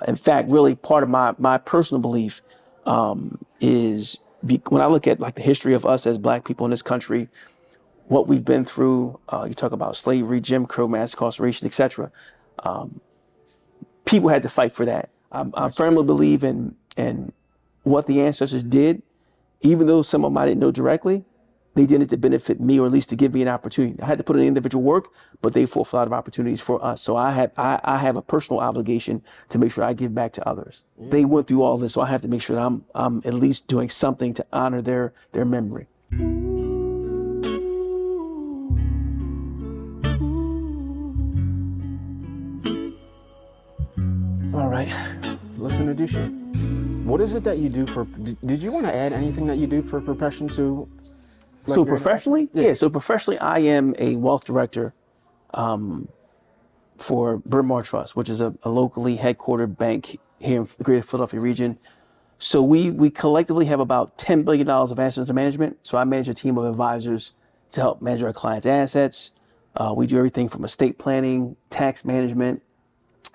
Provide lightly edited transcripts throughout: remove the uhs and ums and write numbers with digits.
In fact, really part of my personal belief is when I look at like the history of us as Black people in this country, what we've been through. You talk about slavery, Jim Crow, mass incarceration, etc. People had to fight for that. I firmly believe in what the ancestors did, even though some of them I didn't know directly. They did it to benefit me, or at least to give me an opportunity. I had to put in individual work, but they fought for a lot of opportunities for us. So I have a personal obligation to make sure I give back to others. Yeah. They went through all this, so I have to make sure that I'm at least doing something to honor their memory. All right, let's introduce you. What is it that you do for? Did you want to add anything that you do for profession to? Like so professionally, yeah. So professionally, I am a wealth director for Bryn Mawr Trust, which is a locally headquartered bank here in the greater Philadelphia region. So we collectively have about $10 billion of assets under management. So I manage a team of advisors to help manage our clients' assets. We do everything from estate planning, tax management,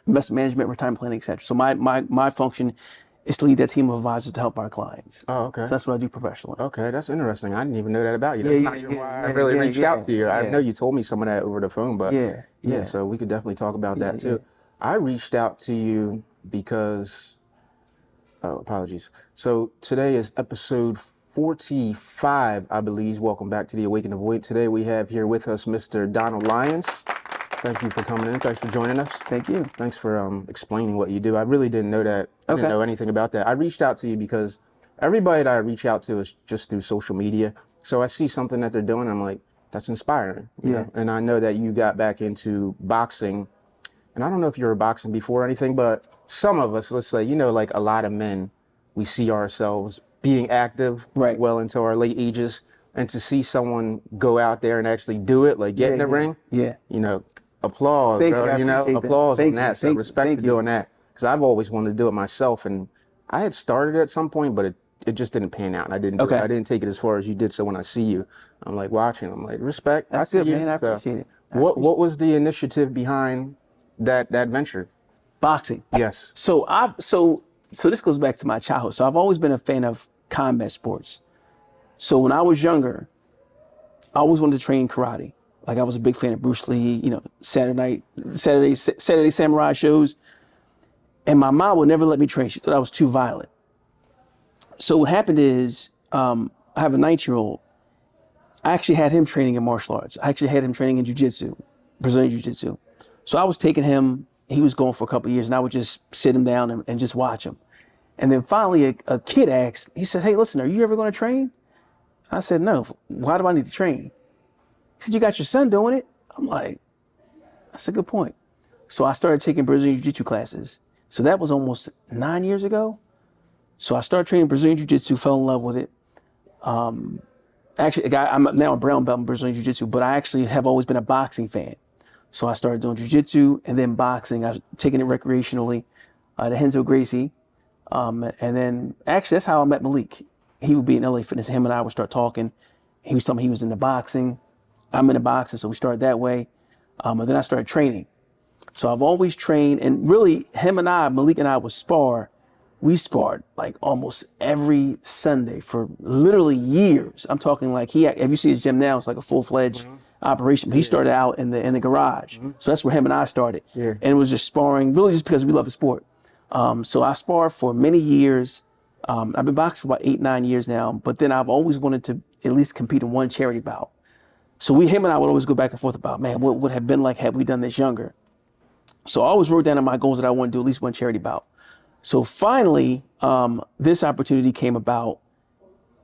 investment management, retirement planning, etc. So my function is to lead that team of advisors to help our clients. Oh, okay. So that's what I do professionally. Okay, that's interesting. I didn't even know that about you. That's not even why I really reached out to you. I know you told me some of that over the phone, but yeah. So we could definitely talk about that too. I reached out to you because, apologies. So today is episode 45, I believe. Welcome back to the Awaken of Void. Today we have here with us Mr. Donald Lyons. Thank you for coming in. Thanks for joining us. Thank you. Thanks for explaining what you do. I really didn't know that. I didn't know anything about that. I reached out to you because everybody that I reach out to is just through social media. So I see something that they're doing. I'm like, that's inspiring. You know? And I know that you got back into boxing. And I don't know if you were boxing before or anything, but some of us, let's say, like a lot of men, we see ourselves being active well into our late ages. And to see someone go out there and actually do it, like get in the ring, applause, bro, applause on that. So respect for doing that. Because I've always wanted to do it myself. And I had started at some point, but it just didn't pan out. And I didn't take it as far as you did. So when I see you, I'm like watching, I'm like, respect. That's good, man. I appreciate it. What was the initiative behind that venture? Boxing. Yes. So this goes back to my childhood. So I've always been a fan of combat sports. So when I was younger, I always wanted to train karate. Like I was a big fan of Bruce Lee, Saturday samurai shows. And my mom would never let me train. She thought I was too violent. So what happened is, I have a 19-year-old. I actually had him training in martial arts. I actually had him training in jiu-jitsu, Brazilian jiu-jitsu. So I was taking him, he was going for a couple of years, and I would just sit him down and just watch him. And then finally a kid asked, he said, "Hey, listen, are you ever going to train?" I said, "No. Why do I need to train?" He said, "You got your son doing it." I'm like, that's a good point. So I started taking Brazilian Jiu-Jitsu classes. So that was almost 9 years ago. So I started training Brazilian Jiu-Jitsu, fell in love with it. Actually, I'm now a brown belt in Brazilian Jiu-Jitsu, but I actually have always been a boxing fan. So I started doing Jiu-Jitsu and then boxing. I was taking it recreationally to Renzo Gracie. And then actually that's how I met Malik. He would be in LA Fitness. Him and I would start talking. He was telling me he was into boxing. I'm into boxing, so we started that way. And then I started training. So I've always trained, and really Malik and I would spar. We sparred like almost every Sunday for literally years. I'm talking like if you see his gym now, it's like a full-fledged operation. But he started out in the garage. So that's where him and I started. And it was just sparring, really just because we love the sport. So I sparred for many years. I've been boxing for about 8-9 years now, but then I've always wanted to at least compete in one charity bout. So him and I would always go back and forth about, man, what would have been like had we done this younger? So I always wrote down in my goals that I want to do at least one charity bout. So finally, this opportunity came about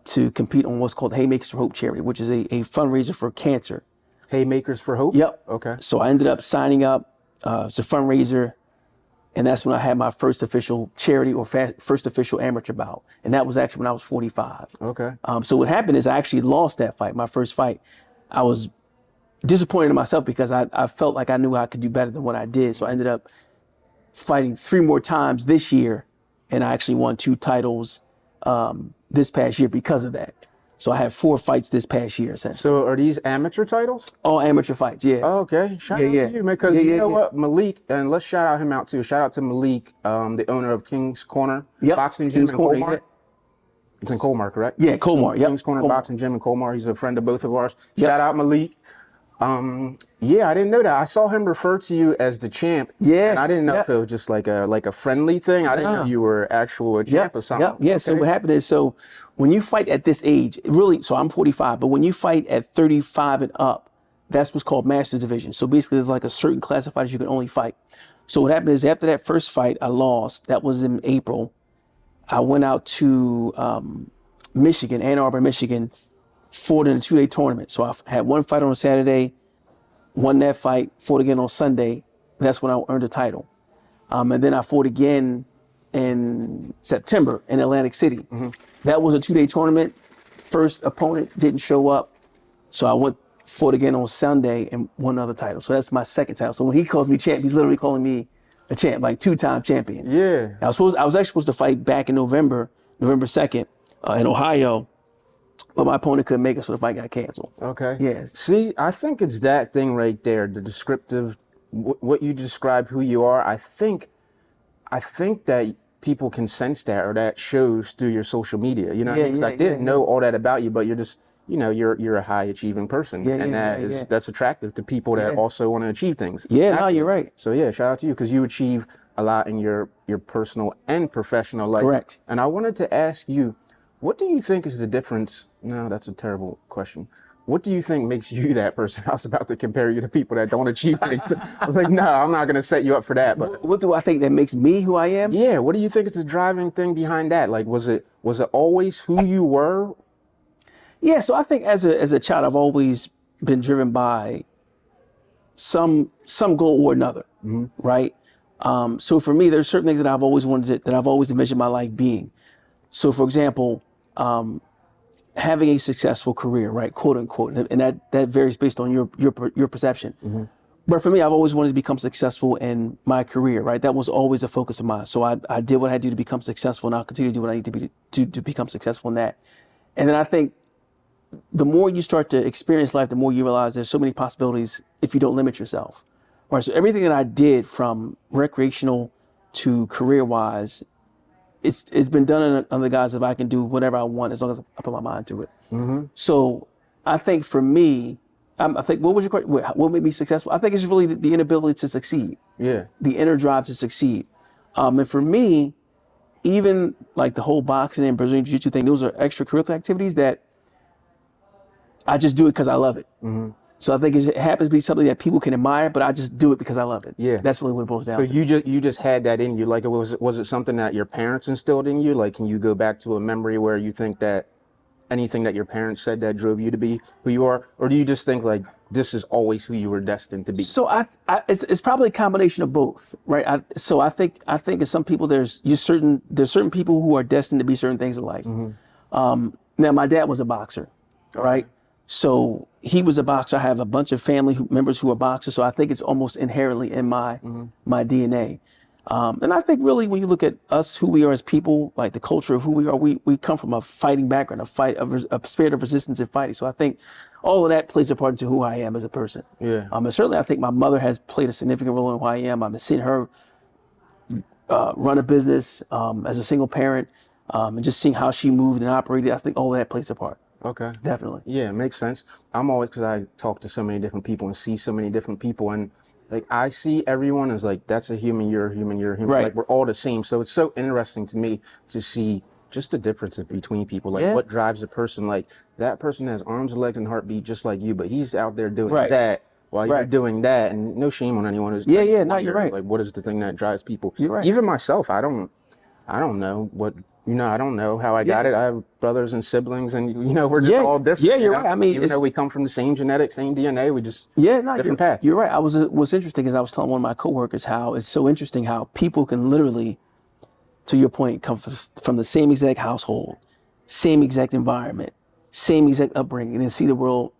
to compete on what's called Haymakers for Hope charity, which is a fundraiser for cancer. Haymakers for Hope? Yep. Okay. So I ended up signing up. It's a fundraiser. And that's when I had my first official charity or first official amateur bout. And that was actually when I was 45. Okay. So what happened is I actually lost that fight, my first fight. I was disappointed in myself because I felt like I knew I could do better than what I did. So I ended up fighting 3 more times this year. And I actually won 2 titles this past year because of that. So I had 4 fights this past year, essentially. So are these amateur titles? All amateur fights, yeah. Oh, okay. Shout out to you, man. Because you know what, Malik, and let's shout out him out too. Shout out to Malik, the owner of King's Corner Boxing Gym in Colmar. Yeah. It's in Colmar, correct? Yeah, Colmar. King's Corner Boxing Gym in Colmar. He's a friend of both of ours. Shout out Malik. Yeah, I didn't know that. I saw him refer to you as the champ. Yeah. And I didn't know if it was just like a friendly thing. I didn't know you were actual champ or something. Yeah. So what happened is, so when you fight at this age, really, so I'm 45, but when you fight at 35 and up, that's what's called Masters Division. So basically there's like a certain class of fighters you can only fight. So what happened is after that first fight I lost, that was in April, I went out to Michigan, Ann Arbor, Michigan, fought in a 2-day tournament. So I had one fight on Saturday, won that fight, fought again on Sunday. That's when I earned a title. And then I fought again in September in Atlantic City. That was a 2-day tournament. First opponent didn't show up. So I fought again on Sunday and won another title. So that's my second title. So when he calls me champ, he's literally calling me a champ, like 2-time champion. Yeah. I was actually supposed to fight back in November 2nd in Ohio, but my opponent couldn't make it, so the fight got canceled. Okay. Yes. See, I think it's that thing right there, the descriptive, what you describe who you are. I think that people can sense that, or that shows through your social media. You know, I didn't know all that about you, but you're just, you're a high achieving person, and that's attractive to people that also want to achieve things. Yeah, no, you're right. So yeah, shout out to you because you achieve a lot in your personal and professional life. Correct. And I wanted to ask you, what do you think is the difference? No, that's a terrible question. What do you think makes you that person? I was about to compare you to people that don't achieve things. I was like, no, I'm not going to set you up for that. But what do I think that makes me who I am? Yeah, what do you think is the driving thing behind that? Like, was it always who you were? Yeah, so I think as a child, I've always been driven by some goal or another, right? So for me, there's certain things that I've always envisioned my life being. So for example, having a successful career, right, quote unquote, and that varies based on your perception. But for me, I've always wanted to become successful in my career, right? That was always a focus of mine. So I did what I had to do to become successful, and I'll continue to do what I need to become successful in that. And then I think the more you start to experience life, the more you realize there's so many possibilities if you don't limit yourself. Right. So everything that I did from recreational to career-wise, it's been done under the guise of I can do whatever I want as long as I put my mind to it. So I think for me, I think what was your question? What made me successful? I think it's really the inability to succeed. Yeah. The inner drive to succeed. And for me, even like the whole boxing and Brazilian Jiu-Jitsu thing, those are extracurricular activities that I just do it because I love it. So I think it happens to be something that people can admire, but I just do it because I love it. Yeah. That's really what it boils down to. So you just had that in you. Like, was it something that your parents instilled in you? Like, can you go back to a memory where you think that anything that your parents said that drove you to be who you are? Or do you just think like this is always who you were destined to be? So it's probably a combination of both, right? I think as some people, there's certain people who are destined to be certain things in life. Now my dad was a boxer, right? So he was a boxer. I have a bunch of family members who are boxers. So I think it's almost inherently in my DNA. And I think really when you look at us, who we are as people, like the culture of who we are, we come from a fighting background, a spirit of resistance and fighting. So I think all of that plays a part into who I am as a person. Yeah. And certainly I think my mother has played a significant role in who I am. I've seen her run a business as a single parent, and just seeing how she moved and operated. I think all of that plays a part. Okay. Definitely. Yeah, it makes sense. I'm always, because I talk to so many different people and see so many different people, and like I see everyone as like, that's a human, you're a human, you're a human. Right. Like we're all the same. So it's so interesting to me to see just the differences between people. Like what drives a person. Like that person has arms, legs, and heartbeat just like you, but he's out there doing that while you're doing that. And no shame on anyone who's no, you're right. Like what is the thing that drives people? You're right. Even myself, I don't know what. I don't know how I got it. I have brothers and siblings, and we're just all different. Yeah, you're right. I mean, even though we come from the same genetics, same DNA, we just different path. You're right. What's interesting is I was telling one of my coworkers how it's so interesting how people can literally, to your point, come from the same exact household, same exact environment, same exact upbringing, and then see the world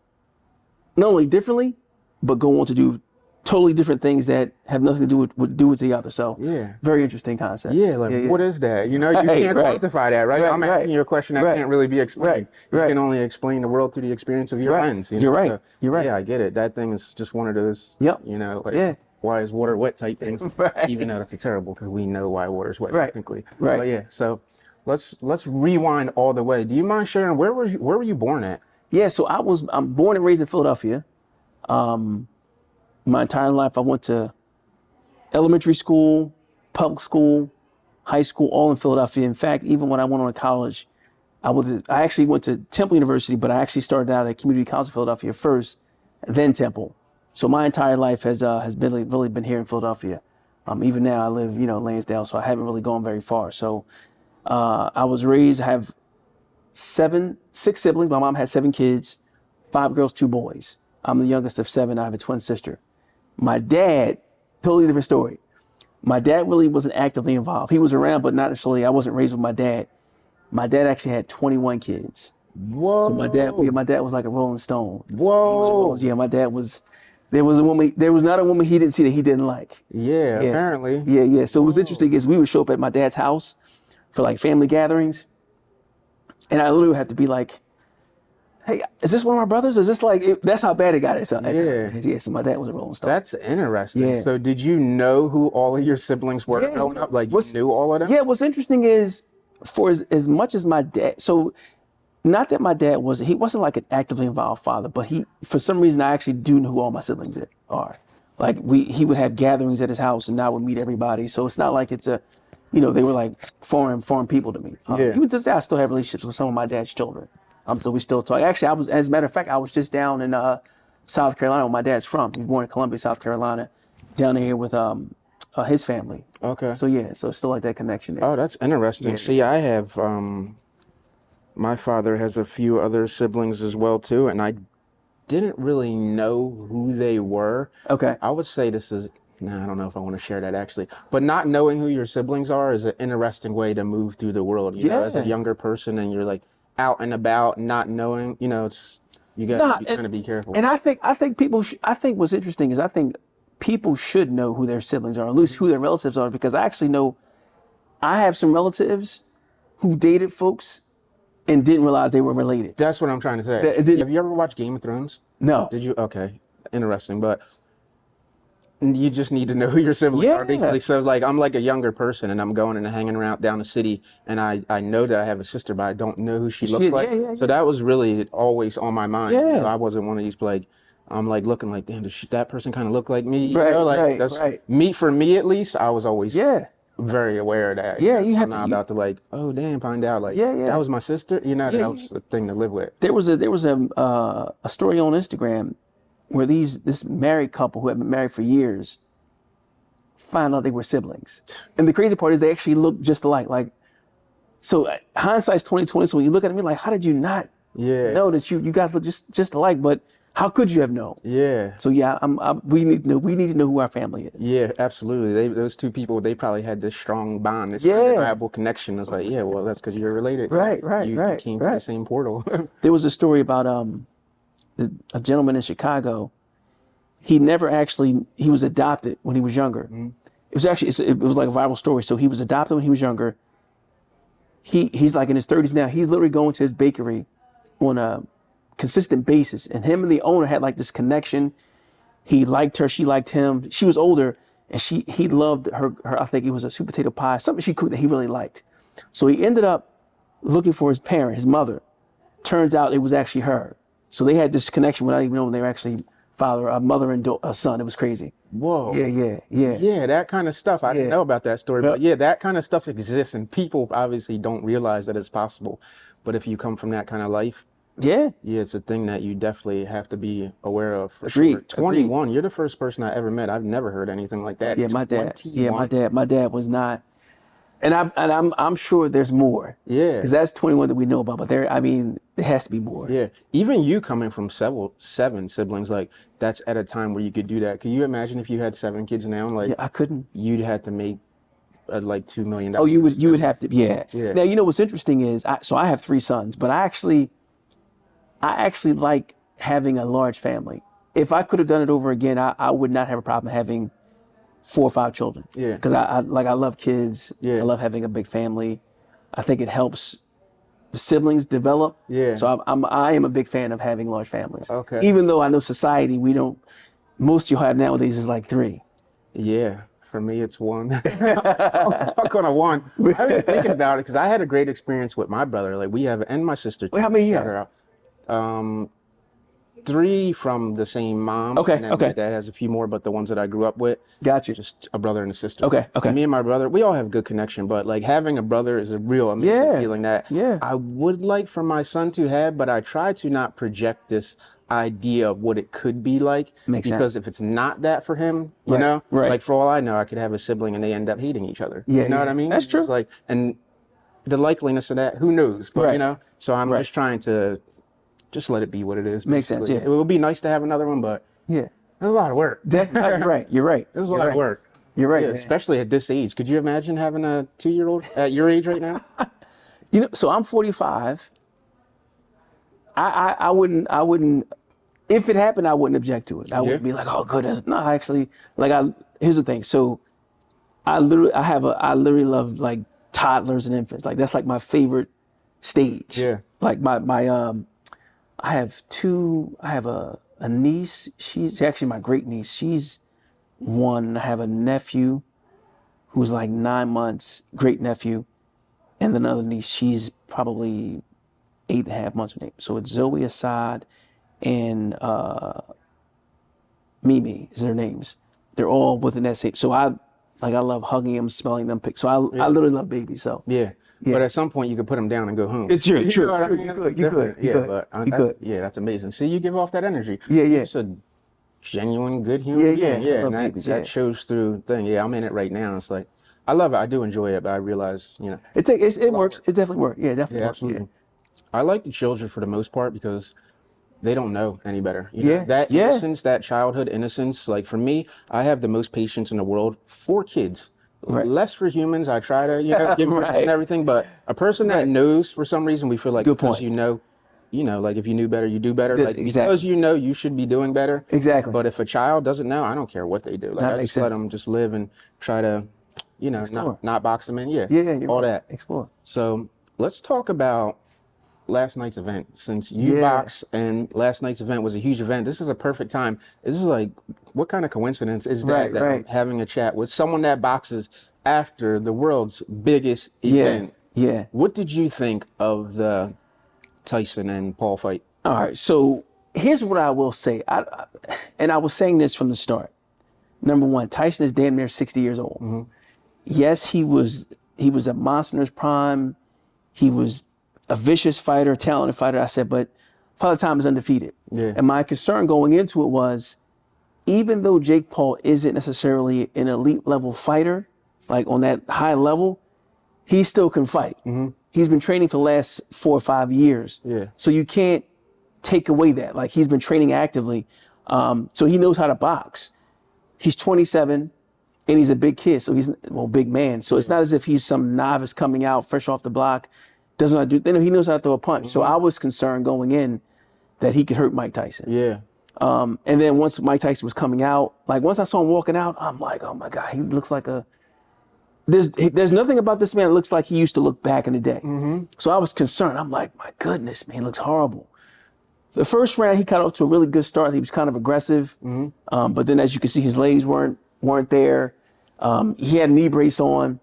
not only differently, but go on to do totally different things that have nothing to do with the other. So Yeah. very interesting concept. Yeah, like what is that? You know, you can't quantify that, right? I'm asking you a question that can't really be explained. You can only explain the world through the experience of your lens. You know? You're right. So, You're right. Yeah, I get it. That thing is just one of those, you know, like why is water wet type things. Even though that's terrible because we know why water is wet technically. But yeah, so let's rewind all the way. Do you mind sharing where were you born at? Yeah, so I'm born and raised in Philadelphia. My entire life I went to elementary school, public school, high school, all in Philadelphia. In fact, even when I went on to college, I actually went to Temple University, but I actually started out at Community College of Philadelphia first, then Temple. So my entire life has really been here in Philadelphia. Even now I live, Lansdale, so I haven't really gone very far. So I was raised, I have six siblings. My mom had 7 kids, 5 girls, 2 boys. I'm the youngest of 7. I have a twin sister. My dad, totally different story. My dad really wasn't actively involved. He was around, but not necessarily. I wasn't raised with my dad. My dad actually had 21 kids. Whoa. So my dad was like a Rolling Stone. Whoa. My dad was. There was not a woman he didn't see that he didn't like. Yeah, apparently. Yeah. So it was interesting is we would show up at my dad's house for like family gatherings, and I literally would have to be like, hey, is this one of my brothers? Is this that's how bad it got. So my dad was a Rolling Stone. That's interesting. Yeah. So did you know who all of your siblings were growing up? Like you knew all of them? Yeah, what's interesting is for as much as my dad, so not that my dad he wasn't like an actively involved father, but for some reason, I actually do know who all my siblings are. Like he would have gatherings at his house and I would meet everybody. So it's not like it's they were like foreign people to me. Even to this day, I still have relationships with some of my dad's children. So we still talk. Actually, as a matter of fact, I was just down in South Carolina where my dad's from. He was born in Columbia, South Carolina, down here with his family. Okay. So still like that connection there. Oh, that's interesting. See, I have, my father has a few other siblings as well too, and I didn't really know who they were. Okay. I would say I don't know if I want to share that actually, but not knowing who your siblings are is an interesting way to move through the world. You know, as a younger person and you're like, out and about, not knowing, you got to kind of be careful. And I think I think what's interesting is I think people should know who their siblings are, at least who their relatives are, because I actually know I have some relatives who dated folks and didn't realize they were related. That's what I'm trying to say. Have you ever watched Game of Thrones? No. Did you? Okay. Interesting. But you just need to know who your siblings are, basically. So like I'm like a younger person and I'm going and hanging around down the city and I know that I have a sister, but I don't know who she looks like. So that was really always on my mind. Yeah. I wasn't one of these I'm like looking like, damn, does that person kind of look like me? That's me, for me at least. I was always very aware of that. Yeah, you have to. About to oh damn, find out that was my sister. That was the thing to live with. There was a story on Instagram where this married couple who had been married for years found out they were siblings. And the crazy part is they actually look just alike. Like, so hindsight's 2020. So when you look at me like, how did you not know that you guys look just alike? But how could you have known? Yeah. So we need to know who our family is. Yeah, absolutely. Those two people, they probably had this strong bond, this undeniable connection. It's like, well, that's because you're related. Right. You came from the same portal. There was a story about a gentleman in Chicago. He was adopted when he was younger. Mm-hmm. It was like a viral story. So he was adopted when he was younger. He's like in his 30s now. He's literally going to his bakery on a consistent basis. And him and the owner had like this connection. He liked her. She liked him. She was older and he loved her. I think it was a sweet potato pie, something she cooked that he really liked. So he ended up looking for his parent, his mother. Turns out it was actually her. So they had this connection without even knowing they were actually a mother and a son. It was crazy. Whoa. Yeah. Yeah, that kind of stuff. I didn't know about that story, but that kind of stuff exists and people obviously don't realize that it's possible. But if you come from that kind of life, it's a thing that you definitely have to be aware of. For sure. 21, you're the first person I ever met. I've never heard anything like that. Yeah, my dad. Yeah, my dad was not. And I'm sure there's more. Yeah. Because that's 21 that we know about, but there has to be more. Yeah. Even you coming from 7 siblings, like that's at a time where you could do that. Can you imagine if you had 7 kids now? Like I couldn't. You'd have to make like $2 million. Oh, you would have to. Yeah. Now what's interesting is I have 3 sons, but I actually like having a large family. if I could have done it over again, I would not have a problem having 4 or 5 children. Yeah. Because I love kids. Yeah. I love having a big family. I think it helps the siblings develop. Yeah. So I am a big fan of having large families. Okay. Even though I know society, most you have nowadays is like 3. Yeah. For me, it's 1. I'm stuck on a 1. I've been thinking about it because I had a great experience with my brother. Like and my sister. Wait, how many you have? 3 from the same mom. Okay, And then okay. my dad has a few more, but the ones that I grew up with. Got you. Just a brother and a sister. Okay, okay. And me and my brother, we all have good connection, but like having a brother is a real amazing feeling that I would like for my son to have, but I try to not project this idea of what it could be like. Makes because sense. if it's not that for him, you know, right. like for all I know, I could have a sibling and they end up hating each other. Yeah, you know what I mean? That's true. It's like, and the likeliness of that, who knows? But you know, so I'm just trying to just let it be what it is. Makes sense. Yeah. It would be nice to have another one, but there's a lot of work. You're right. You're right. There's a lot of work. You're right. Yeah, especially at this age. Could you imagine having a 2-year-old at your age right now? You know, so I'm 45. I wouldn't. If it happened, I wouldn't object to it. I wouldn't be like, oh, good. No, actually, here's the thing. So I literally love like toddlers and infants. Like that's like my favorite stage. Yeah. Like I have a niece. She's actually my great niece. She's 1. I have a nephew who's like 9 months, great nephew. And then another niece, she's probably 8.5 months with me. So it's Zoe, Assad, and Mimi is their names. They're all within that same. So I love hugging them, smelling them. So I literally love babies. So yeah. But at some point you could put them down and go home. It's true. You know what I mean? You could. Yeah, that's amazing. See, you give off that energy. Yeah. It's a genuine, good human being. Yeah. Love And babies, that shows through thing. Yeah, I'm in it right now. It's like, I love it. I do enjoy it, but I realize, you know. It works. It definitely works. Yeah, it definitely works. Absolutely. I like the children for the most part because they don't know any better. You know, Yeah, that innocence, that childhood innocence, like for me, I have the most patience in the world for kids. Right. Less for humans. I try to, give grace and everything, but a person that knows for some reason, we feel like because you know, like if you knew better, you do better. Like because you know you should be doing better. Exactly. But if a child doesn't know, I don't care what they do. Like I just let them just live and try to, not box them in. Yeah. All that. Explore. So let's talk about last night's event. Since you box and last night's event was a huge event, this is a perfect time. This is like, what kind of coincidence is that I'm having a chat with someone that boxes after the world's biggest event? Yeah. What did you think of the Tyson and Paul fight? All right. So here's what I will say. And I was saying this from the start. Number 1, Tyson is damn near 60 years old. Mm-hmm. Yes, he was a monster in his prime. He was a vicious fighter, talented fighter. I said, but Father Time is undefeated. Yeah. And my concern going into it was, even though Jake Paul isn't necessarily an elite level fighter, like on that high level, he still can fight. Mm-hmm. He's been training for the last 4 or 5 years. Yeah. So you can't take away that. Like he's been training actively. So he knows how to box. He's 27 and he's a big kid. So big man. So it's not as if he's some novice coming out fresh off the block. Doesn't know how to do. He knows how to throw a punch. Mm-hmm. So I was concerned going in that he could hurt Mike Tyson. Yeah. And then once Mike Tyson was coming out, like once I saw him walking out, I'm like, oh my God, he looks like there's nothing about this man that looks like he used to look back in the day. Mm-hmm. So I was concerned. I'm like, my goodness, man, he looks horrible. The first round, he got off to a really good start. He was kind of aggressive. Mm-hmm. But then as you can see, his legs weren't there. He had a knee brace on.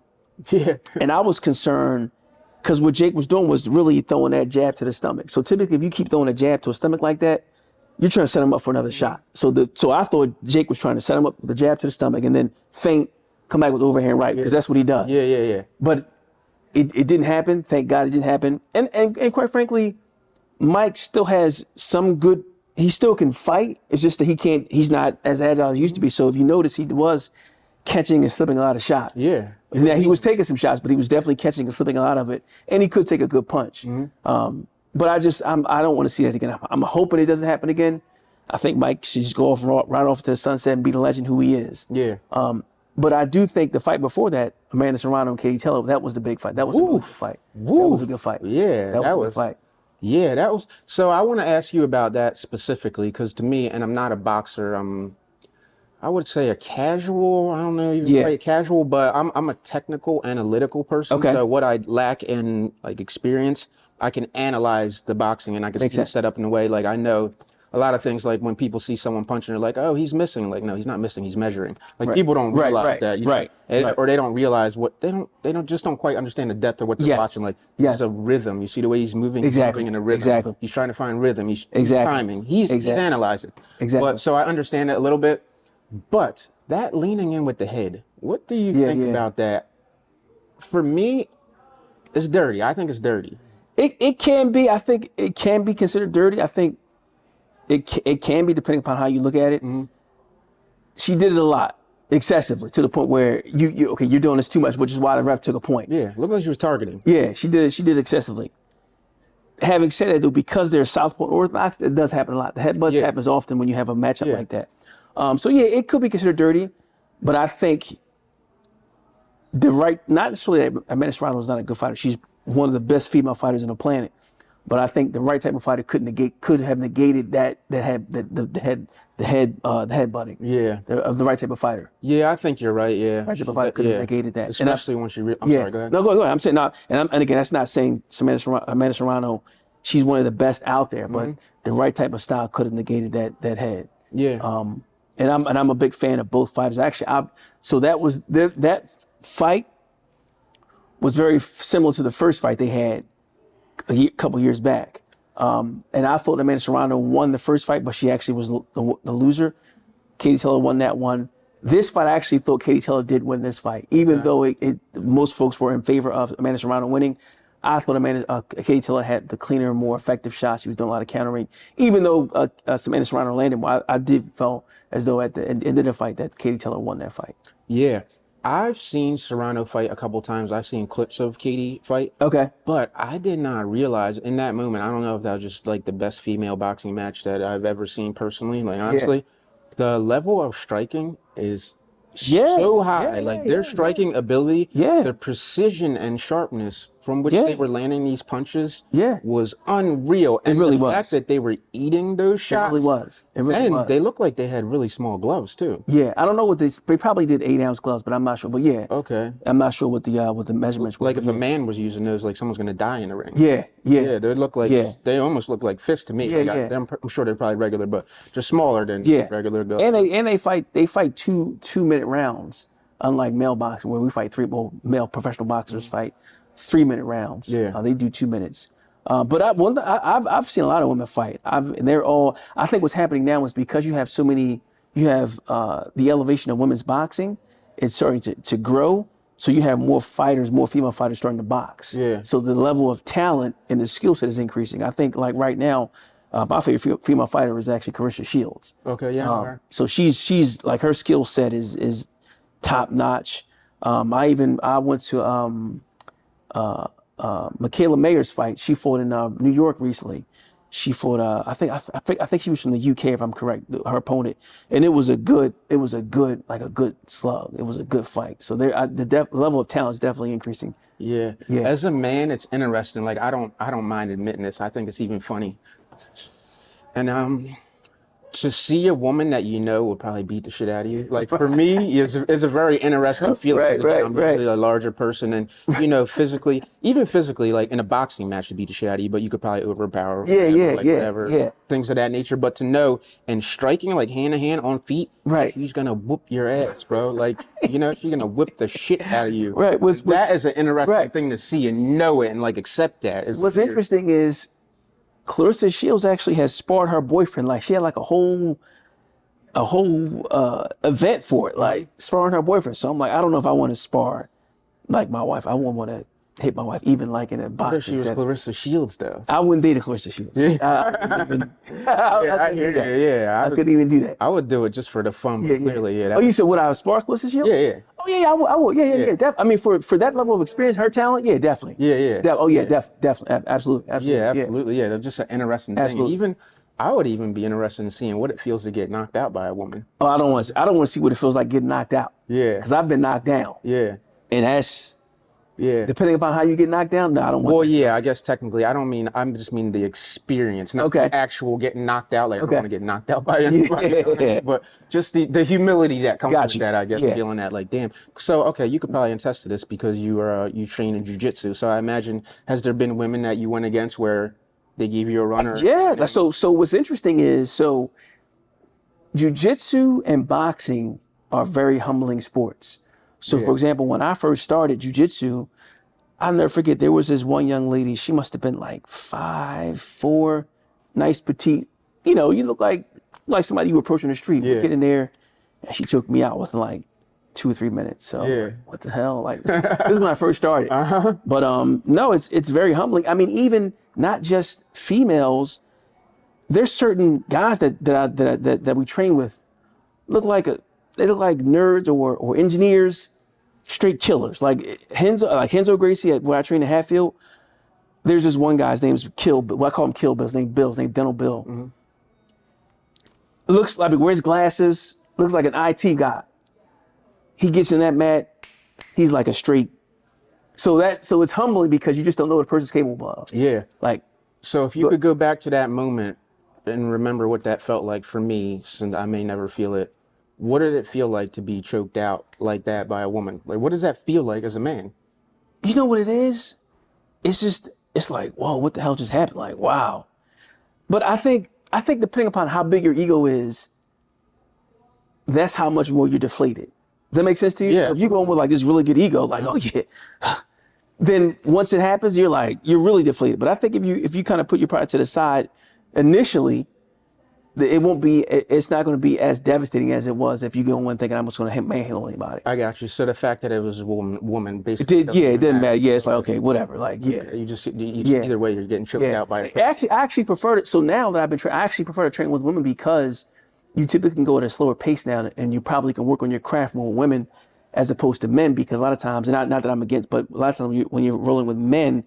Yeah. And I was concerned because what Jake was doing was really throwing that jab to the stomach. So typically, if you keep throwing a jab to a stomach like that, you're trying to set him up for another shot. So I thought Jake was trying to set him up with the jab to the stomach and then feint, come back with overhand right, because that's what he does. Yeah. But it didn't happen. Thank God it didn't happen. And quite frankly, Mike still has some good. He still can fight. It's just that he's not as agile as he used to be. So if you notice, he was catching and slipping a lot of shots. Yeah. Now, he was taking some shots, but he was definitely catching and slipping a lot of it. And he could take a good punch. Mm-hmm. But I don't want to see that again. I'm hoping it doesn't happen again. I think Mike should just go right off to the sunset and be the legend who he is. Yeah. But I do think the fight before that, Amanda Serrano and Katie Taylor, that was the big fight. That was a really good fight. That was a good fight. Yeah. That was a good fight. Yeah, that was so. I want to ask you about that specifically because to me, and I'm not a boxer. I would say a casual. I don't know even Yeah. quite casual, but I'm a technical, analytical person. Okay. So what I lack in like experience, I can analyze the boxing and I can Makes see it sense. set up in a way like I know a lot of things. Like when people see someone punching, they're like, "Oh, he's missing." Like, no, he's not missing. He's measuring. Like Right. people don't Right. realize Right. that, Right. Right. or they don't realize what they don't quite understand the depth of what they're Yes. watching. Like this is Yes. a rhythm. You see the way he's moving. He's Exactly. moving in a rhythm. Exactly. He's trying to find rhythm. He's Exactly. timing. He's Exactly. analyzing. Exactly. But so I understand that a little bit. But that leaning in with the head, what do you Yeah, think yeah. about that? For me, it's dirty. I think it's dirty. It can be. I think it can be considered dirty. I think it can be depending upon how you look at it. She did it a lot, excessively, to the point where you're doing this too much, which is why the ref took a point. Yeah, looked like she was targeting. Yeah, she did it. She did it excessively. Having said that, though, because they're southpaw orthodox, it does happen a lot. The headbutts happens often when you have a matchup like that. So yeah, it could be considered dirty, but I think not necessarily that Amanda Serrano is not a good fighter. She's one of the best female fighters on the planet. But I think the right type of fighter could have negated the headbutting. Yeah. The right type of fighter. Yeah, I think you're right. Yeah. Right type of fighter could have negated that. Especially when I'm sorry, go ahead. No, go ahead. I'm saying not, and again, that's not saying Amanda Serrano, she's one of the best out there, but the right type of style could have negated that head. Yeah. And I'm a big fan of both fighters. Actually, so that fight was very similar to the first fight they had a couple years back. And I thought Amanda Serrano won the first fight, but she actually was the loser. Katie Taylor won that one. This fight, I actually thought Katie Taylor did win this fight, even though most folks were in favor of Amanda Serrano winning. I thought Katie Taylor had the cleaner, more effective shots. She was doing a lot of countering. Even though Amanda Serrano landed, I did feel as though at the end of the fight that Katie Taylor won that fight. Yeah. I've seen Serrano fight a couple times. I've seen clips of Katie fight. Okay. But I did not realize in that moment, I don't know if that was just like the best female boxing match that I've ever seen personally. Like honestly, the level of striking is so high. Their striking ability, their precision and sharpness from which they were landing these punches was unreal. And really the fact that they were eating those shots. It really was. It really was. They looked like they had really small gloves too. Yeah, I don't know what they probably did 8-ounce gloves, but I'm not sure. But yeah. Okay. I'm not sure what the measurements were. Like if a man was using those, like someone's gonna die in the ring. Yeah. They look like they almost look like fists to me. I'm sure they're probably regular, but just smaller than regular gloves. And they fight 2-minute rounds, unlike male boxing where we fight male professional boxers fight 3-minute rounds. They do 2 minutes. But I've seen a lot of women fight. And they're all. I think what's happening now is because you have so many. You have the elevation of women's boxing. It's starting to grow. So you have more female fighters starting to box. Yeah. So the level of talent and the skill set is increasing. I think like right now, my favorite female fighter is actually Carissa Shields. Okay, yeah. So she's like her skill set is top notch. I went to Michaela Mayer's fight. She fought in New York recently. She fought. I think she was from the UK, if I'm correct. Her opponent, and it was a good slug. It was a good fight. So the level of talent is definitely increasing. Yeah. As a man, it's interesting. Like I don't mind admitting this. I think it's even funny. And to see a woman that you know will probably beat the shit out of you, like for me, is a very interesting feeling. I'm usually a larger person, and physically, like in a boxing match, to beat the shit out of you, but you could probably overpower. Whatever, things of that nature. But to know and striking like hand to hand on feet, she's gonna whoop your ass, bro. Like she's gonna whip the shit out of you. That is an interesting thing to see and know it and like accept that. What's interesting is Clarissa Shields actually has sparred her boyfriend. Like she had like a whole event for it, like sparring her boyfriend. So I'm like, I don't know if I want to spar like my wife. I wouldn't want to hit my wife, even like in a boxing. What if she was Clarissa Shields though? I wouldn't date a Clarissa Shields. I couldn't even do that. I would do it just for the fun, but clearly, you said would I spar Clarissa Shields? Yeah. Oh yeah, I would. Yeah. I mean, for that level of experience, her talent, definitely. Definitely. Absolutely. Yeah, absolutely. Yeah, just an interesting thing. I would even be interested in seeing what it feels to get knocked out by a woman. Oh, I don't want to see what it feels like getting knocked out. Yeah. Because I've been knocked down. Yeah. And that's Yeah. Depending upon how you get knocked down, no, I don't want Well, that. yeah, I guess technically, I just mean the experience, not Okay. the actual getting knocked out. Like, I don't Okay. want to get knocked out by anybody, you know what I Yeah. mean? But just the humility that comes Got with you. that, I guess, Yeah. feeling that, like, damn. So, okay, you could probably attest to this because you train in jujitsu. So I imagine, has there been women that you went against where they gave you a run or Yeah. anything? So what's interesting is, jujitsu and boxing are very humbling sports. So for Yeah. example, when I first started jujitsu, I'll never forget, there was this one young lady, she must have been like 5'4", nice petite. You know, you look like somebody you approach on the street. We Yeah. get in there and she took me out within like 2 or 3 minutes. So I was Yeah. like, what the hell? Like this is when I first started. Uh-huh. But no, it's very humbling. I mean, even not just females, there's certain guys that we train with they look like nerds or engineers, straight killers. Like Henzo Gracie at where I train in Hatfield. There's this one guy's name's Kill Bill. Well, I call him Kill Bill. His name Bill. His name Dental Bill. Mm-hmm. Looks like he wears glasses. Looks like an IT guy. He gets in that mat. He's like a straight. So it's humbling because you just don't know what a person's capable of. Yeah. Like, So if you could go back to that moment and remember what that felt like for me, since I may never feel it, what did it feel like to be choked out like that by a woman? Like, what does that feel like as a man? you know what it is? It's like, whoa, what the hell just happened? Like, wow. But I think depending upon how big your ego is, that's how much more you're deflated. Does that make sense to you? Yeah. If you go in with like this really good ego, like, oh yeah, then once it happens, you're really deflated. But I think if you kind of put your pride to the side initially, it's not going to be as devastating as it was if you go in thinking I'm just going to manhandle anybody. I got you. So the fact that it was a woman basically. It didn't matter. Yeah, it's like, okay, whatever. Like, yeah. Either way, you're getting choked out by it. I actually prefer it. So now that I've been I actually prefer to train with women because you typically can go at a slower pace now, and you probably can work on your craft more with women as opposed to men. Because a lot of times, and not that I'm against, but a lot of times when you're rolling with men,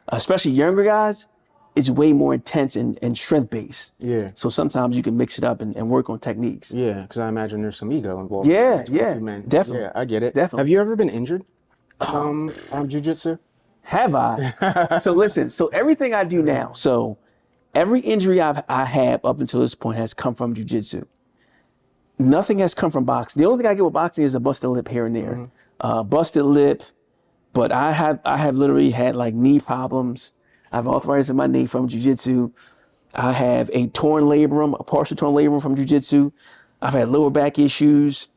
especially younger guys, it's way more intense and strength based. Yeah. So sometimes you can mix it up and work on techniques. Yeah, because I imagine there's some ego involved. Yeah, between yeah, two men. definitely. Yeah, I get it. Definitely. Have you ever been injured on jujitsu? Have I? So listen, so everything I do now, so every injury I have up until this point has come from jujitsu. Nothing has come from boxing. The only thing I get with boxing is a busted lip here and there. Busted lip, but I have literally had like knee problems. I have arthritis in my knee from jujitsu. I have a torn labrum, a partial torn labrum from jujitsu. I've had lower back issues.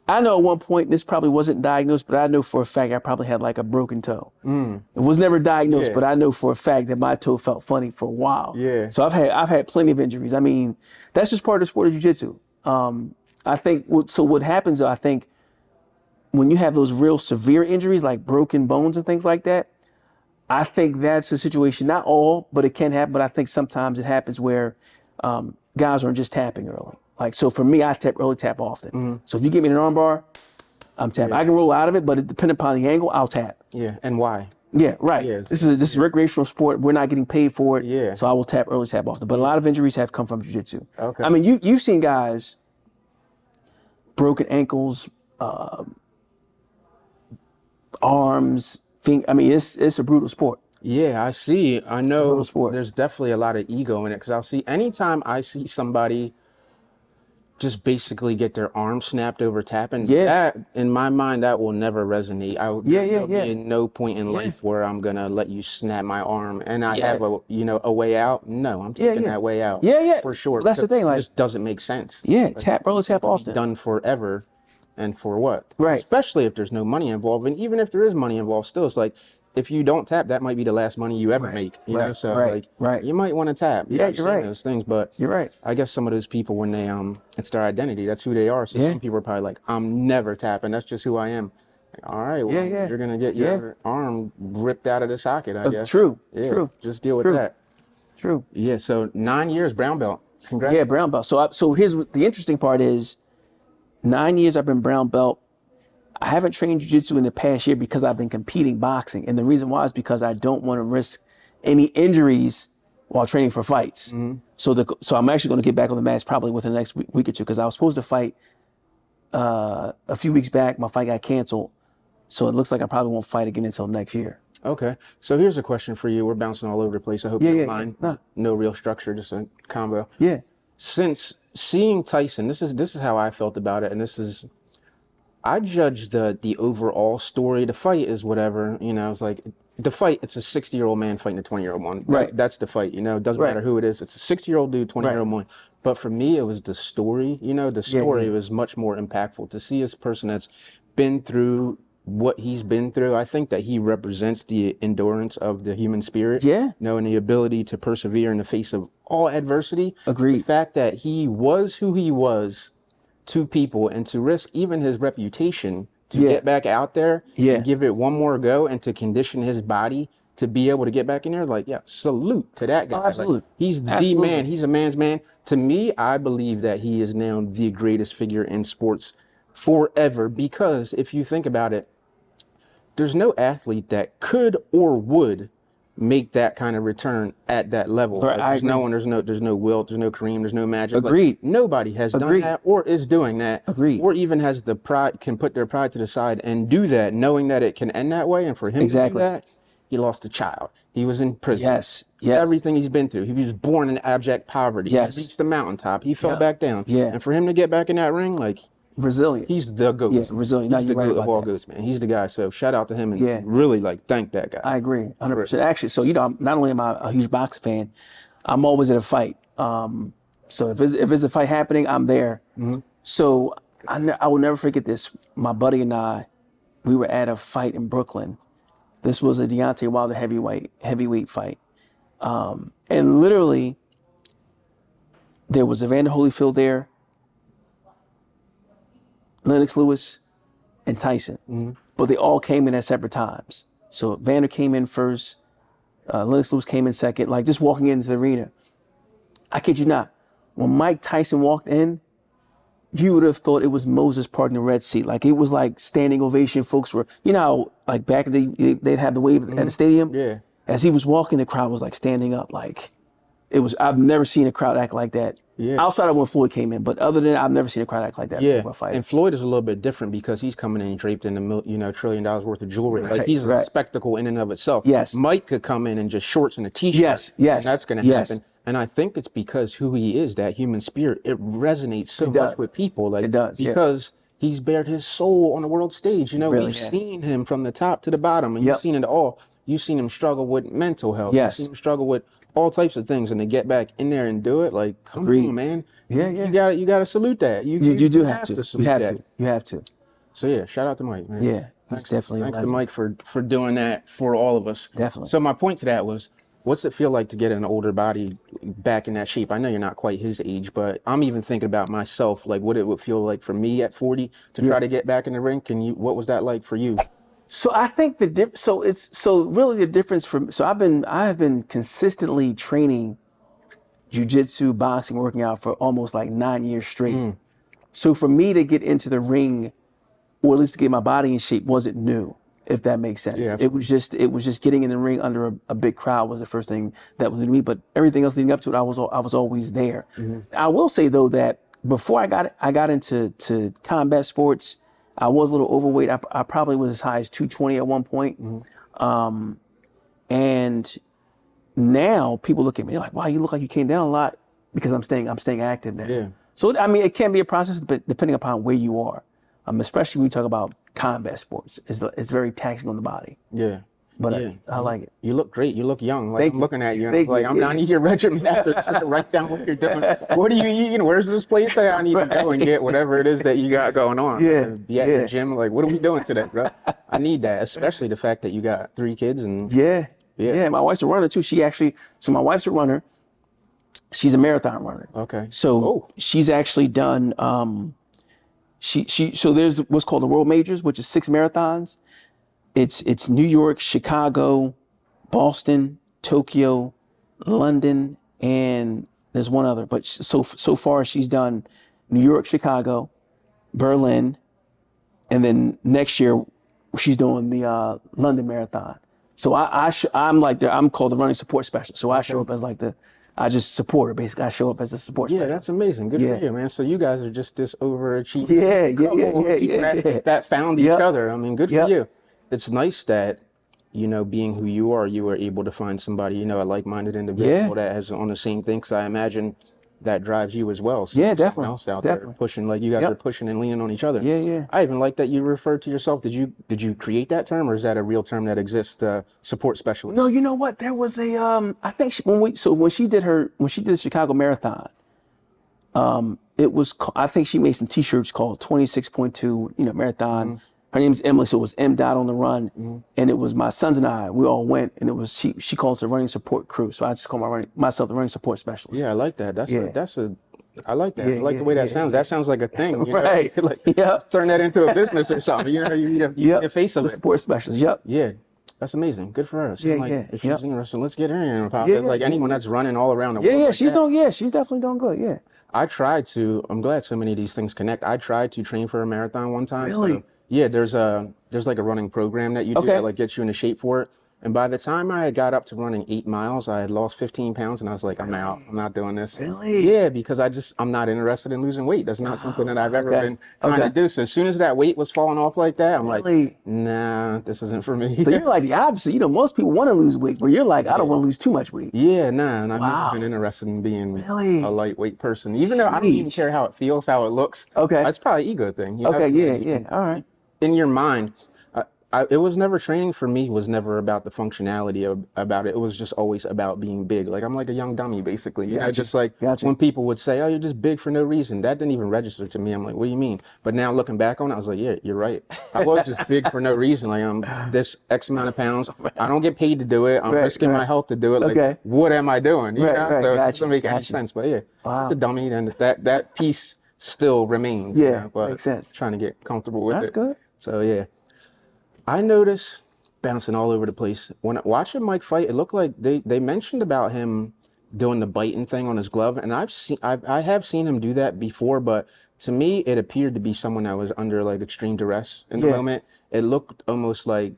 I know at one point this probably wasn't diagnosed, but I know for a fact I probably had like a broken toe. It was never diagnosed, Yeah. but I know for a fact that my toe felt funny for a while. Yeah. So I've had plenty of injuries. I mean, that's just part of the sport of jiu-jitsu. I think what happens, I think, when you have those real severe injuries like broken bones and things like that, I think that's a situation, not all, but it can happen. But I think sometimes it happens where guys aren't just tapping early. Like, so for me, I tap early, tap often. So if you get me in an arm bar, I'm tapping. Yeah. I can roll out of it, but depending upon the angle, I'll tap. Yeah, and why? Yeah, right. Yes. This is recreational sport. We're not getting paid for it. Yeah. So I will tap early, tap often. But a lot of injuries have come from jiu-jitsu. Okay. I mean, you've seen guys, broken ankles, arms, I mean, it's a brutal sport. Yeah, I see. I know sport. there's definitely a lot of ego in it because I'll see anytime I see somebody just basically get their arm snapped over tapping, that in my mind that will never resonate. There'll be no point in life where I'm gonna let you snap my arm and I have a way out. No, I'm taking that way out. For sure. Well, that's the thing. It Like, just doesn't make sense. yeah, tap early, tap often. Done forever, and for what? Right. Especially if there's no money involved, and even if there is money involved, still it's like, if you don't tap, that might be the last money you ever make. You know, so like, you might want to tap. Yeah, I've you're seen right. those things, but You're right. I guess some of those people, when they it's their identity, that's who they are. So some people are probably like, I'm never tapping. That's just who I am. Like, all right, well, you're gonna get your arm ripped out of the socket, I guess. True. Yeah, True. just deal with that. True. Yeah. So 9 years brown belt. Congrats. Yeah, brown belt. So here's the interesting part is 9 years I've been brown belt. I haven't trained jiu-jitsu in the past year because I've been competing boxing. And the reason why is because I don't want to risk any injuries while training for fights. So I'm actually going to get back on the mats probably within the next week or two because I was supposed to fight a few weeks back. My fight got canceled. So it looks like I probably won't fight again until next year. Okay. So here's a question for you. We're bouncing all over the place. I hope you don't mind. Nah. No real structure, just a combo. Yeah. Since seeing Tyson, this is how I felt about it, and I judge the overall story. The fight is whatever, it's like the fight, it's a 60-year-old man fighting a 20-year-old one. Right. That's the fight, it doesn't matter who it is. It's a 60-year-old dude, 20-year-old one. But for me, it was the story, the story was much more impactful. To see this person that's been through what he's been through, I think that he represents the endurance of the human spirit. Yeah. And the ability to persevere in the face of all adversity. Agreed. The fact that he was who he was to people and to risk even his reputation to get back out there and give it one more go and to condition his body to be able to get back in there. Like, salute to that guy. Oh, absolutely. Like, he's the man. He's a man's man. To me, I believe that he is now the greatest figure in sports forever, because if you think about it, there's no athlete that could or would make that kind of return at that level. Right, there's no one, there's no Wilt, there's no Kareem, there's no Magic. Agreed. Like, nobody has done that or is doing that. Agreed. Or even has the pride, can put their pride to the side and do that, knowing that it can end that way. And for him to do that, he lost a child. He was in prison. Yes. Everything he's been through. He was born in abject poverty. Yes. He reached the mountaintop. He fell back down. Yeah. And for him to get back in that ring, like, resilient. he's the GOAT. Yeah, resilient. He's the GOAT of all GOATs, man. He's the guy. So shout out to him and really thank that guy. I agree, 100%. Actually, so not only am I a huge boxing fan, I'm always at a fight. So if there's a fight happening, I'm there. Mm-hmm. So I will never forget this. My buddy and I, we were at a fight in Brooklyn. This was a Deontay Wilder heavyweight fight, and literally there was Evander Holyfield there, Lennox Lewis, and Tyson. But they all came in at separate times. So Vander came in first, Lennox Lewis came in second, like just walking into the arena. I kid you not, when Mike Tyson walked in, you would have thought it was Moses parting the Red Sea. Like, it was like standing ovation. Folks were, how, like back in the, they'd have the wave at the stadium. Yeah. As he was walking, the crowd was like standing up. Like, I've never seen a crowd act like that. Yeah. Outside of when Floyd came in, but other than that, I've never seen a crowd act like that before a fight. And Floyd is a little bit different because he's coming in draped in $1 trillion worth of jewelry. Like, he's a spectacle in and of itself. Yes. Mike could come in just shorts and a t-shirt. Yes. And that's going to happen. And I think it's because who he is, that human spirit, it resonates so much with people. Like, it does. Because he's bared his soul on the world stage. Really we've seen him from the top to the bottom, and you've seen it all. You've seen him struggle with mental health. Yes. You've seen him struggle with all types of things, and to get back in there and do it, like, come on, man. You gotta salute that. You do have to. You have to. So yeah, shout out to Mike, man. Yeah, he's definitely thanks to Mike for doing that for all of us. Definitely. So my point to that was, what's it feel like to get an older body back in that shape? I know you're not quite his age, but I'm even thinking about myself, like what it would feel like for me at 40 to try to get back in the ring. What was that like for you? So I think really the difference I have been consistently training jiu-jitsu, boxing, working out for almost like 9 years straight. So for me to get into the ring, or at least to get my body in shape, wasn't new, if that makes sense. Yeah. It was just getting in the ring under a big crowd was the first thing that was new to me. But everything else leading up to it, I was always there. I will say though that before I got into combat sports, I was a little overweight. I probably was as high as 220 at one point. And now people look at me, they're like, wow, you look like you came down a lot, because I'm staying active now. Yeah. So, I mean, it can be a process, but depending upon where you are, especially when we talk about combat sports, it's very taxing on the body. Yeah. But I like it. You look great. You look young. Like, I'm looking at you. And I'm not need your regimen after to write down what you're doing. What are you eating? Where's this place? I need to go and get whatever it is that you got going on. Yeah. Be at the gym. Like, what are we doing today, bro? I need that, especially the fact that you got 3 kids and. Yeah. My wife's a runner too. So my wife's a runner. She's a marathon runner. Okay. So she's actually done. So there's what's called the World Majors, which is 6 marathons. It's New York, Chicago, Boston, Tokyo, London, and there's one other. But so far she's done New York, Chicago, Berlin, and then next year she's doing the London Marathon. So I'm called the running support specialist. So I show up as I just support her, basically. I show up as a support specialist. Yeah, that's amazing. Good for you, man. So you guys are just this overachieving couple that found each other. I mean, good for you. it's nice that, you know, being who you were able to find somebody, you know, a like-minded individual that has on the same thing. Because I imagine that drives you as well. Yeah, Seeing someone definitely. else out there Definitely. pushing, like you guys are pushing and leaning on each other. Yeah, yeah. I even like that you referred to yourself. Did you create that term, or is that a real term that exists? Support specialist. No, you know what? There was a I think when she did the Chicago Marathon, I think she made some T-shirts called 26.2, you know, marathon. Her name's Emily, so it was M. Dot on the run, and it was my sons and I. We all went, and it was she calls it a running support crew. So I just call myself the running support specialist. Yeah, I like that. I like that. Yeah, I like the way that sounds. That sounds like a thing. You know? Right. You could like turn that into a business or something. You know, you need the face of the it. support specialist. Yep. Yeah. That's amazing. Good for her. If she's interested, let's get her in. Yeah, like anyone that's running all around the world. Yeah, like she's that. doing. Yeah, she's definitely doing good. Yeah. I'm glad so many of these things connect. I tried to train for a marathon one time. Really? So, yeah, there's like a running program that you do that like gets you into shape for it. And by the time I had got up to running 8 miles, I had lost 15 pounds, and I was like, I'm out. I'm not doing this. Really? Yeah, because I'm not interested in losing weight. That's not something that I've ever been trying to do. So as soon as that weight was falling off like that, I'm like, nah, this isn't for me. So you're like the opposite. You know, most people want to lose weight, but you're like, I don't want to lose too much weight. Yeah, nah, and I've never been interested in being a lightweit person. Even though I don't even care how it feels, how it looks. Okay. That's probably an ego thing. You know? Yeah. All right. In your mind, it was never training for me was never about the functionality about it. It was just always about being big. Like I'm like a young dummy, basically. You know, just like when people would say, "Oh, you're just big for no reason," that didn't even register to me. I'm like, "What do you mean?" But now looking back on it, I was like, "Yeah, you're right. I was just big for no reason. Like I'm this X amount of pounds. I don't get paid to do it. I'm risking my health to do it. Like, what am I doing? You know? So it doesn't make any sense. But yeah, it's a dummy, and that piece still remains. Yeah, you know, but makes sense. Trying to get comfortable with it. That's good. So yeah. I noticed bouncing all over the place. When watching Mike fight, it looked like they mentioned about him doing the biting thing on his glove, and I have seen him do that before, but to me it appeared to be someone that was under like extreme duress in the moment. It looked almost like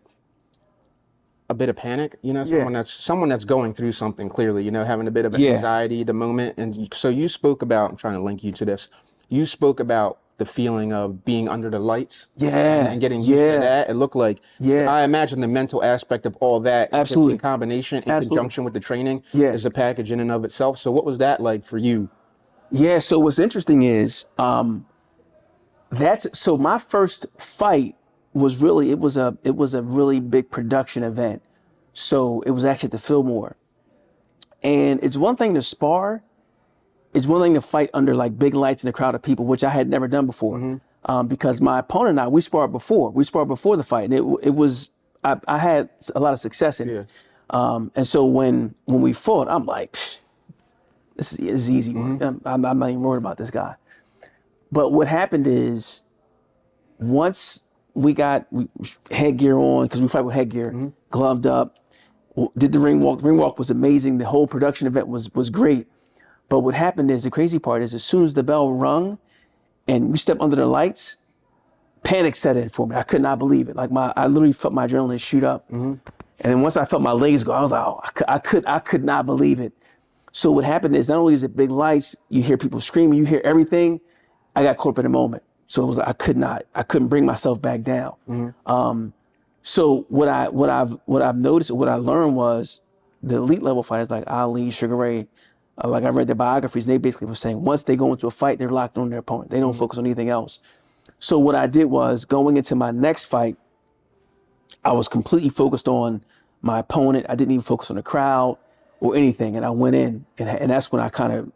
a bit of panic, you know, someone that's going through something clearly, you know, having a bit of anxiety at the moment. And so you spoke about, I'm trying to link you to this. You spoke about the feeling of being under the lights and getting used to that. It looked like, I imagine the mental aspect of all that in combination, in conjunction with the training is a package in and of itself. So what was that like for you? Yeah, so what's interesting is so my first fight was really, it was a really big production event. So it was actually at the Fillmore. And it's one thing to spar, it's one thing to fight under like big lights and a crowd of people, which I had never done before. Because my opponent and I, we sparred before the fight, and it was I had a lot of success in it. And so when we fought, I'm like, this is easy. I'm not even worried about this guy. But what happened is, once we got headgear on, because we fight with headgear, gloved up, did the ring walk. The ring walk was amazing. The whole production event was great. But what happened is, the crazy part is, as soon as the bell rung and we stepped under the lights, panic set in for me. I could not believe it. Like I literally felt my adrenaline shoot up. And then once I felt my legs go, I was like, oh, I could not believe it. So what happened is, not only is it big lights, you hear people screaming, you hear everything. I got caught up in the moment. So it was like, I couldn't bring myself back down. So what I've noticed, what I learned was, the elite level fighters like Ali, Sugar Ray, like I read their biographies, and they basically were saying once they go into a fight, they're locked on their opponent. They don't focus on anything else. So what I did was, going into my next fight, I was completely focused on my opponent. I didn't even focus on the crowd or anything. And I went in, and that's when I kind of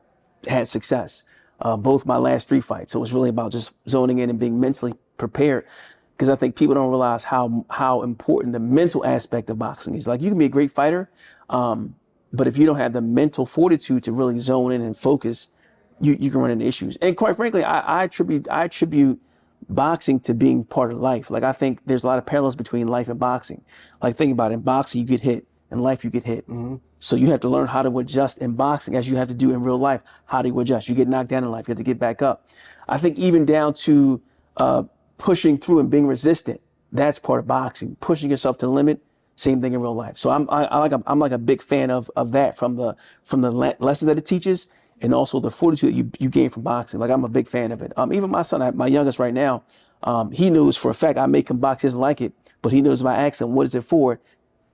had success. Both my last 3 fights. So it was really about just zoning in and being mentally prepared. Because I think people don't realize how important the mental aspect of boxing is. Like, you can be a great fighter, but if you don't have the mental fortitude to really zone in and focus, you can run into issues. And quite frankly, I attribute boxing to being part of life. Like, I think there's a lot of parallels between life and boxing. Like, think about it. In boxing, you get hit. In life, you get hit. So you have to learn how to adjust in boxing, as you have to do in real life. How do you adjust? You get knocked down in life. You have to get back up. I think even down to pushing through and being resistant, that's part of boxing. Pushing yourself to the limit, same thing in real life. So I'm like a big fan of that, from the lessons that it teaches, and also the fortitude that you gain from boxing. Like, I'm a big fan of it. Even my son, my youngest right now, He knows for a fact I make him box, he doesn't like it, but he knows if I ask him, what is it for?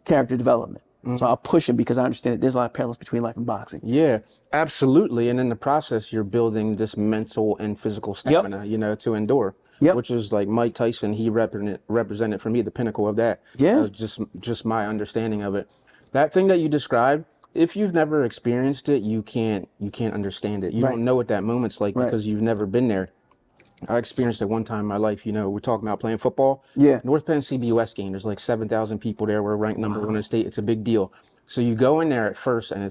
Character development. So I'll push him because I understand that there's a lot of parallels between life and boxing. Yeah, absolutely. And in the process, you're building this mental and physical stamina, you know, to endure. Yep. Which is like Mike Tyson, he represented for me the pinnacle of that. Yeah. That was just my understanding of it. That thing that you described, if you've never experienced it, you can't understand it. You don't know what that moment's like because you've never been there. I experienced it one time in my life. You know, we're talking about playing football. Yeah. North Penn CBS game. There's like 7,000 people there. We're ranked number 1 in the state. It's a big deal. So you go in there at first, and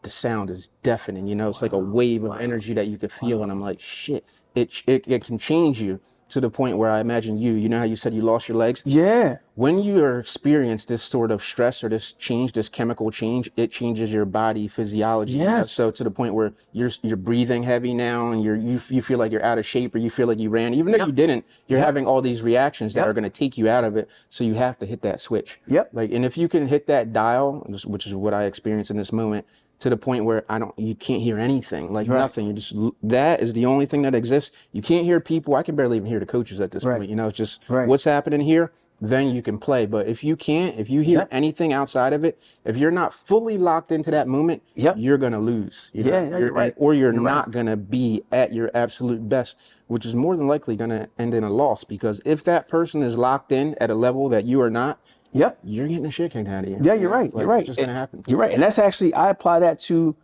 the sound is deafening. You know, it's like a wave of energy that you could feel. And I'm like, shit, it can change you to the point where I imagine you know how you said you lost your legs? Yeah. When you experience this sort of stress or this change, this chemical change, it changes your body physiology. Yes. You know? So to the point where you're breathing heavy now, and you feel like you're out of shape, or you feel like you ran, even though you didn't. You're having all these reactions that are going to take you out of it. So you have to hit that switch. Like, and if you can hit that dial, which is what I experienced in this moment, to the point where you can't hear anything, like nothing. You just, that is the only thing that exists. You can't hear people. I can barely even hear the coaches at this point. You know, it's just what's happening here. Then you can play. But if you hear anything outside of it, if you're not fully locked into that moment, you're gonna lose. You're right. Or you're not gonna be at your absolute best, which is more than likely gonna end in a loss. Because if that person is locked in at a level that you are not, you're getting the shit kicked out of you. Yeah, you're right. Like, you're right. It's just gonna happen. You're right. And that's actually, I apply that to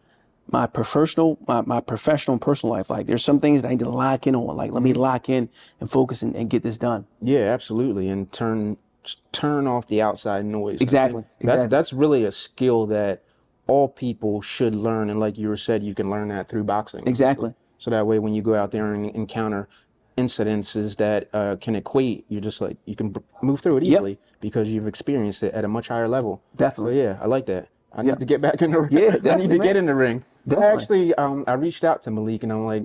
my professional and personal life. Like, there's some things that I need to lock in on. Like, let me lock in and focus and get this done. Yeah, absolutely. And turn off the outside noise. Exactly. That's really a skill that all people should learn. And like you said, you can learn that through boxing. Exactly. So that way, when you go out there and encounter incidences that can equate, you're just like, you can move through it easily because you've experienced it at a much higher level. Definitely. So yeah, I like that. I need to get back in the ring. Yeah, I need to get in the ring. Definitely. I reached out to Malik, and I'm like,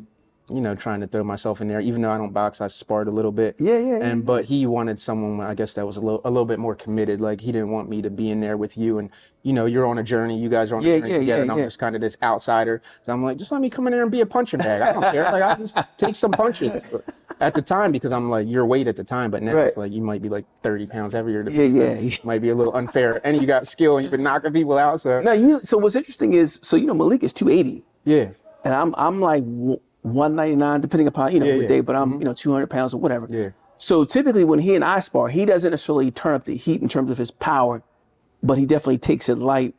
you know, trying to throw myself in there. Even though I don't box, I sparred a little bit. But he wanted someone, I guess, that was a little bit more committed. Like, he didn't want me to be in there with you, and you know, you're on a journey. You guys are on a journey together, and I'm just kind of this outsider. So I'm like, just let me come in there and be a punching bag. I don't care. Like, I'll just take some punches. At the time, because I'm like, your weight at the time, but now it's like you might be like 30 pounds heavier. Might be a little unfair. And you got skill, and you've been knocking people out. So now so what's interesting is, so you know, Malik is 280. Yeah. And I'm like 199, depending upon, you know, the day, but I'm, you know, 200 pounds or whatever. Yeah. So typically when he and I spar, he doesn't necessarily turn up the heat in terms of his power, but he definitely takes it light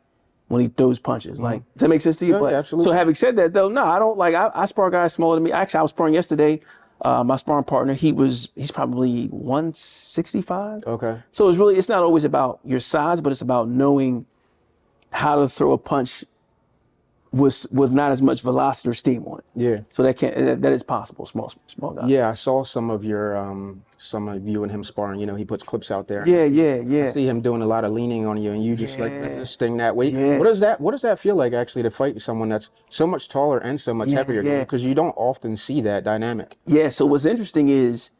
when he throws punches. Like, does that make sense to you? Yeah, absolutely. So having said that, though, no, I don't like, I spar guys smaller than me. Actually, I was sparring yesterday. My sparring partner, he's probably 165. Okay. So it's not always about your size, but it's about knowing how to throw a punch with not as much velocity or steam on it. Yeah. So that is possible. Small guy. Yeah, I saw some of you and him sparring. You know, he puts clips out there. Yeah. I see him doing a lot of leaning on you, and you just like resisting that weight. Yeah. What does that feel like, actually, to fight someone that's so much taller and so much heavier? Because you don't often see that dynamic. Yeah. So what's interesting is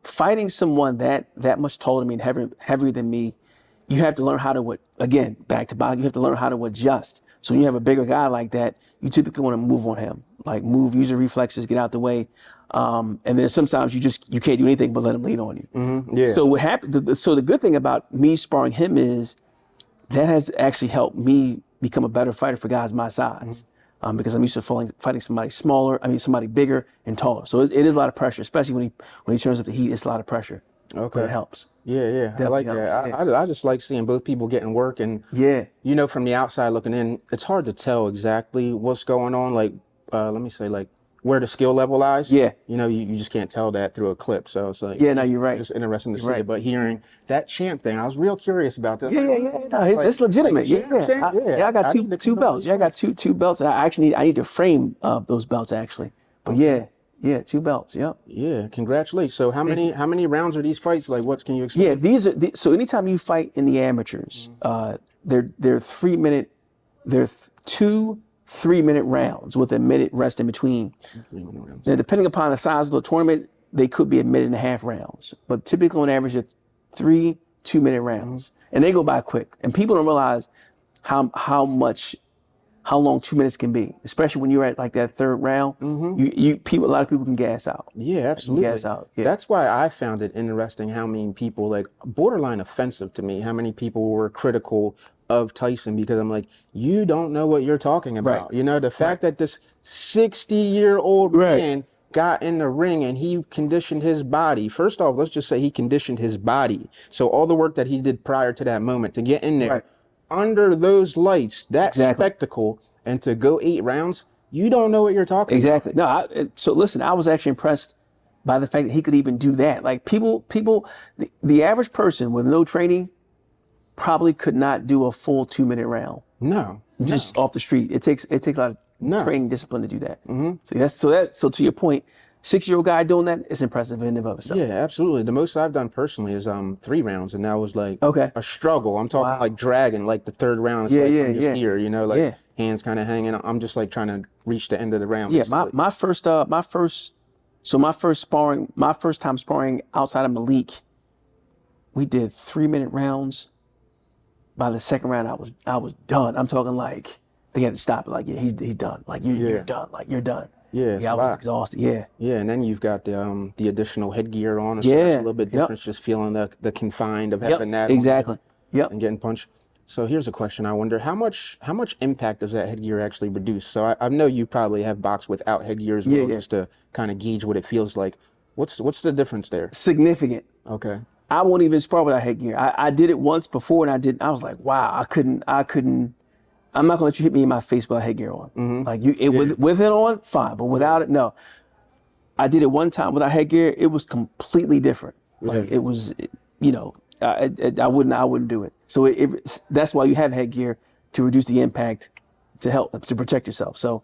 fighting someone that much taller than me and heavier than me. You have to learn how to, again, back to boxing, you have to learn how to adjust. So when you have a bigger guy like that, you typically want to move on him, like use your reflexes, get out the way. And then sometimes you can't do anything but let him lean on you. So what happened? So the good thing about me sparring him is that has actually helped me become a better fighter for guys my size. Because I'm used to fighting somebody somebody bigger and taller. So it is a lot of pressure, especially when he turns up the heat. It's a lot of pressure. Okay. But it helps. Yeah. Definitely I like that. I just like seeing both people getting work, and you know, from the outside looking in, it's hard to tell exactly what's going on. Like, let me say, like, where the skill level lies. Yeah. You know, you just can't tell that through a clip. So it's like, no, you're right. Just interesting to see it. But hearing that champ thing, I was real curious about that. No, it's legitimate. I got two belts. I got two belts. And I need to frame those belts actually. But yeah, 2 belts. Yep. Yeah, congratulations. So how many rounds are these fights? Like, what can you explain? Yeah, these are so anytime you fight in the amateurs, they're 3 minute, they're 2 3-minute rounds with a minute rest in between. Now, depending upon the size of the tournament, they could be a minute and a half rounds, but typically on average, they're 3 2-minute rounds, and they go by quick. And people don't realize how how long 2 minutes can be, especially when you're at like that third round. A lot of people can gas out. Yeah, absolutely. Gas out. Yeah. That's why I found it interesting how many people, like borderline offensive to me, how many people were critical of Tyson, because I'm like, you don't know what you're talking about. Right. You know, the fact that this 60-year-old man got in the ring and he conditioned his body. First off, let's just say he conditioned his body. So all the work that he did prior to that moment to get in there under those lights, that spectacle, and to go 8 rounds, you don't know what you're talking about. Exactly. No, so listen, I was actually impressed by the fact that he could even do that. Like the average person with no training probably could not do a full 2 minute round. No. Just off the street. It takes a lot of training discipline to do that. So to your point, 6-year-old guy doing that is impressive in and of itself. Yeah, absolutely. The most I've done personally is 3 rounds, and that was like a struggle. I'm talking like dragging, like the 3rd round. It's I'm just here, you know, like hands kind of hanging. I'm just like trying to reach the end of the round. Yeah, my first time sparring outside of Malik, we did 3-minute rounds. By the 2nd round, I was done. I'm talking like they had to stop it. Like, he's done. Like you're done. Like you're done. Yeah, I was exhausted. Yeah, and then you've got the additional headgear on. So it's a little bit different. Just feeling the confined of having that. Exactly. And getting punched. So here's a question. I wonder how much impact does that headgear actually reduce? So I know you probably have boxed without headgear as well, just to kind of gauge what it feels like. What's the difference there? Significant. Okay. I won't even spar without headgear. I did it once before, and I was like, wow, I couldn't. I'm not gonna let you hit me in my face without headgear on. Like with it on, fine, but without it, no. I did it one time without headgear. It was completely different. Like it was, you know, I wouldn't do it. So that's why you have headgear, to reduce the impact, to protect yourself. So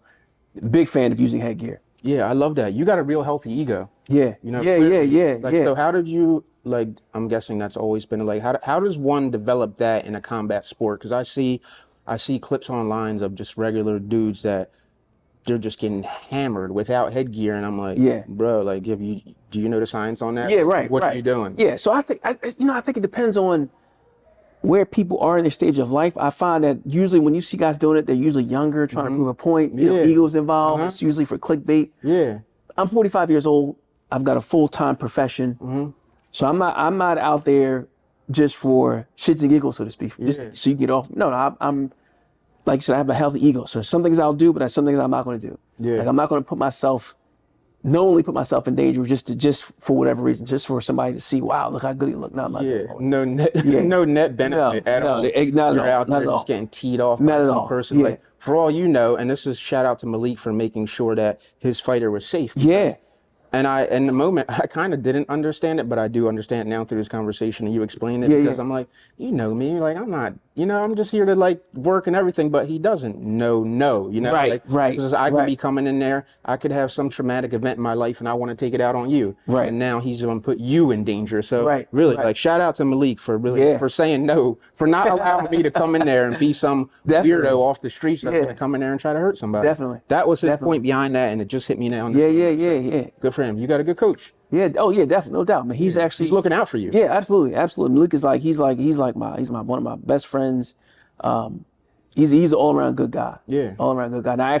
big fan of using headgear. Yeah, I love that. You got a real healthy ego. Yeah. You know. Like, So how did you, like, I'm guessing that's always been like, how does one develop that in a combat sport? Because I see clips online of just regular dudes that they're just getting hammered without headgear, and I'm like, bro, like, do you know the science on that? Yeah, right. What are you doing? Yeah, so I think it depends on where people are in their stage of life. I find that usually when you see guys doing it, they're usually younger, trying to prove a point. You know, ego's involved. It's usually for clickbait. Yeah. I'm 45 years old. I've got a full-time profession. So I'm not out there just for shits and giggles, so to speak, just so you can get off. No, I'm like you said, I have a healthy ego. So some things I'll do, but some things I'm not going to do. Yeah. Like I'm not going to knowingly put myself in danger just for whatever reason, just for somebody to see, wow, look how good he look. No, I'm not doing it. No net benefit at all. Not You're at all. out there just getting teed off by some all. person. Like, for all you know, and this is shout out to Malik for making sure that his fighter was safe. And in the moment, I kind of didn't understand it, but I do understand now through this conversation, and you explained it, because I'm like, you know me, like, I'm not, you know, I'm just here to like work and everything, but he doesn't know, you know, because I could be coming in there, I could have some traumatic event in my life, and I want to take it out on you, and now he's going to put you in danger. So really, like, shout out to Malik for for saying no, for not allowing me to come in there and be some weirdo off the streets that's going to come in there and try to hurt somebody. That was his point behind that, and it just hit me now. Good for him. You got a good coach. Yeah. Oh yeah, definitely, no doubt. Man, he's looking out for you. Yeah, absolutely. Malik is like he's one of my best friends. He's an all around good guy. Yeah, all around good guy. Now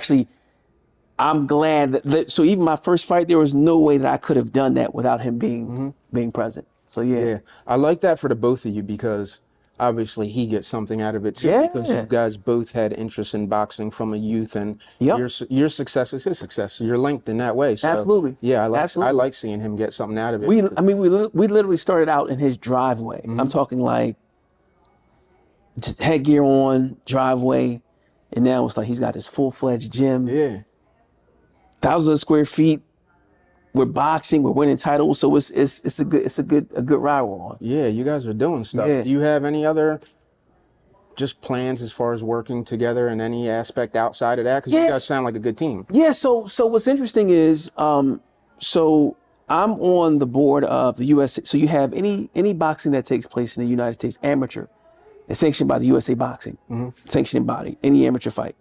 I'm glad that so even my first fight, there was no way that I could have done that without him being present. So yeah, I like that for the both of you, because obviously he gets something out of it too, because you guys both had interest in boxing from a youth, and your success is his success. So you're linked in that way. So, absolutely. Yeah, I like seeing him get something out of it. We literally started out in his driveway. I'm talking like headgear on, driveway, and now it's like he's got this full-fledged gym. Yeah. Thousands of square feet. We're boxing, we're winning titles, so it's a good ride we're on. Yeah, you guys are doing stuff. Do you have any other just plans as far as working together in any aspect outside of that? Because you guys sound like a good team. Yeah, so what's interesting is, so I'm on the board of the USA. So you have any boxing that takes place in the United States, amateur, is sanctioned by the USA Boxing, sanctioning body, any amateur fight.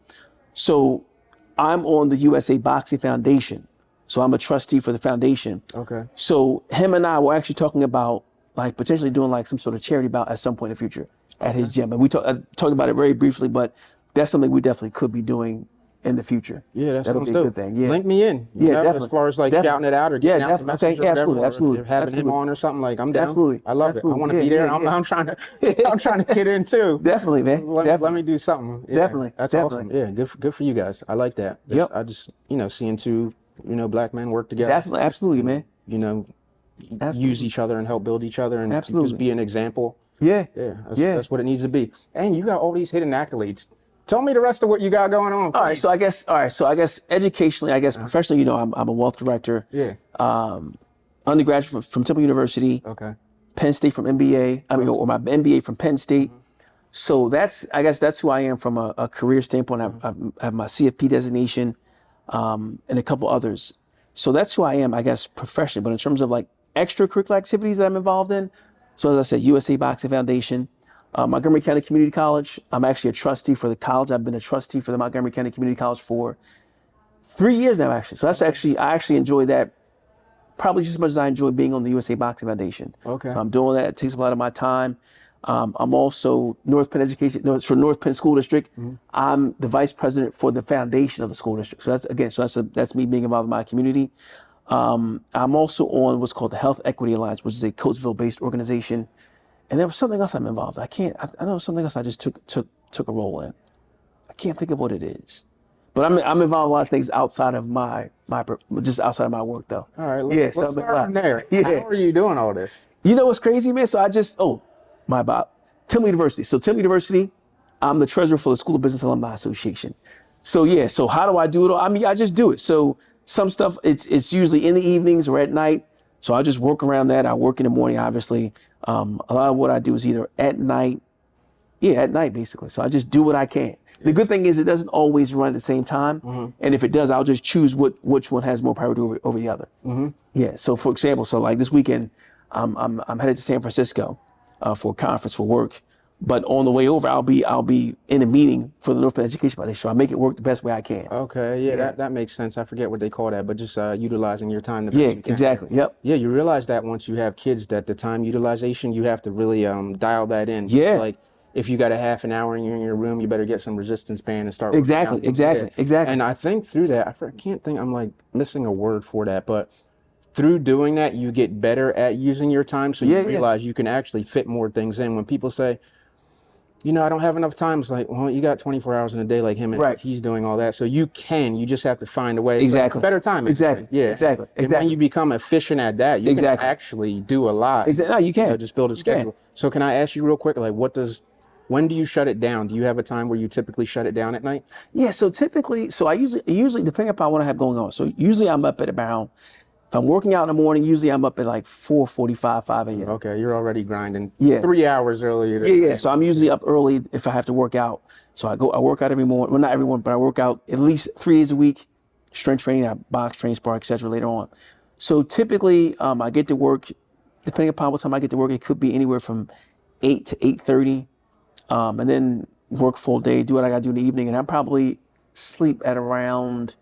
So I'm on the USA Boxing Foundation. So I'm a trustee for the foundation. Okay. So him and I were actually talking about like potentially doing like some sort of charity bout at some point in the future at his gym. And we talked about it very briefly, but that's something we definitely could be doing in the future. Yeah, that That'll sounds be a dope. good thing. Yeah. Link me in. Yeah, definitely. As far as like Definitely. shouting it out or Yeah, getting out the definitely. message Okay. or whatever, Absolutely. or Absolutely. if you're having him Absolutely. on or something, like I'm down. Absolutely. I love it. I Absolutely. want to Yeah, be there. yeah, yeah. I'm trying to I'm trying to get in too. Definitely, man. Let Definitely. me do something. Yeah, Definitely. That's Definitely. awesome. Yeah, good for you guys. I like that. Yep. I just, seeing two, black men work together. Definitely. Absolutely, man. Use each other and help build each other and Absolutely. just be an example. Yeah. Yeah, Yeah. that's what it needs to be. And you got all these hidden accolades. Tell me the rest of what you got going on. All right. So I guess educationally, professionally, I'm a wealth director. Yeah. Undergraduate from Temple University. Okay. Penn State from MBA. Or my MBA from Penn State. So that's who I am from a career standpoint. I have my CFP designation, and a couple others. So that's who I am, I guess, professionally. But in terms of like extracurricular activities that I'm involved in, so as I said, USA Boxing Foundation, Montgomery County Community College. I'm actually a trustee for the college. I've been a trustee for the Montgomery County Community College for 3 years now, actually. So I actually enjoy that probably just as much as I enjoy being on the USA Boxing Foundation. Okay. So I'm doing that. It takes a lot of my time. I'm also North Penn School District. I'm the vice president for the foundation of the school district. So that's me being involved in my community. I'm also on what's called the Health Equity Alliance, which is a Coatesville-based organization. And there was something else I'm involved. I know something else I just took a role in. I can't think of what it is. But I'm involved in a lot of things outside of my just outside of my work though. All right, let's start from there. Yeah. How are you doing all this? You know what's crazy, man? So Temple University. So Temple University, I'm the treasurer for the School of Business Alumni Association. So yeah, so how do I do it all? I mean, I just do it. So some stuff, it's usually in the evenings or at night. So I just work around that. I work in the morning, obviously. A lot of what I do is either at night basically. So I just do what I can. The good thing is it doesn't always run at the same time. And if it does, I'll just choose which one has more priority over the other. Yeah, so for example, like this weekend, I'm headed to San Francisco for a conference for work. But on the way over, I'll be in a meeting for the North Penn Education Foundation. So I make it work the best way I can. Okay, yeah. That makes sense. I forget what they call that, but just utilizing your time the best you can. Exactly. Yep. Yeah, you realize that once you have kids, that the time utilization, you have to really dial that in. Yeah. Like if you got a half an hour and you're in your room, you better get some resistance band and start. Exactly. And I think through that, I can't think, I'm like missing a word for that, but through doing that, you get better at using your time. So you realize you can actually fit more things in. When people say, I don't have enough time. It's like, well, you got 24 hours in a day like him, and he's doing all that. So you just have to find a way. Exactly. Like better time. Exactly. Yeah. Exactly. And when you become efficient at that, you can actually do a lot. Exactly. No, you can. Just build a schedule. So can I ask you real quick, like when do you shut it down? Do you have a time where you typically shut it down at night? Yeah. So typically, I usually depending upon what I have going on. So usually I'm up at about, if I'm working out in the morning, usually I'm up at like 4:45, 5 a.m. Okay, you're already grinding 3 hours earlier. Yeah. So I'm usually up early if I have to work out. So I work out every morning. Well, not every morning, but I work out at least 3 days a week. Strength training, I box, train, spar, etc. later on. So typically, I get to work, depending upon what time I get to work, it could be anywhere from 8 to 8:30, and then work full day, do what I got to do in the evening, and I probably sleep at around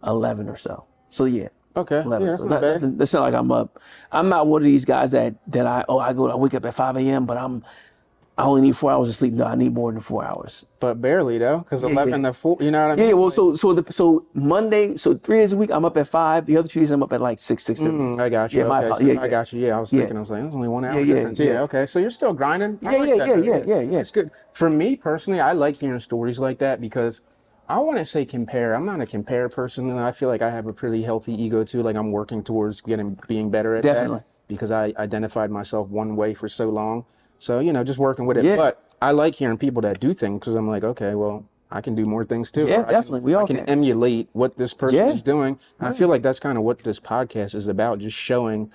11 or so. So yeah. Okay. 11. Yeah, so that's not like I'm up. I'm not one of these guys that I wake up at 5 a.m. but I only need 4 hours of sleep. No, I need more than 4 hours. But barely though, because 11 to 4, you know what I mean? Yeah. Well, so Monday, so 3 days a week I'm up at 5. The other 2 days I'm up at like 6, 6:30. I got you. Yeah, I got you. Yeah, I was thinking, I was like, that's only 1 hour difference. Yeah. Okay. So you're still grinding. Yeah. It's good. For me personally, I like hearing stories like that because I want to say compare. I'm not a compare person, and I feel like I have a pretty healthy ego too. Like I'm working towards being better at that because I identified myself one way for so long. So, just working with it. Yeah. But I like hearing people that do things because I'm like, okay, well, I can do more things too. Yeah, definitely. I can emulate what this person is doing. And I feel like that's kind of what this podcast is about, just showing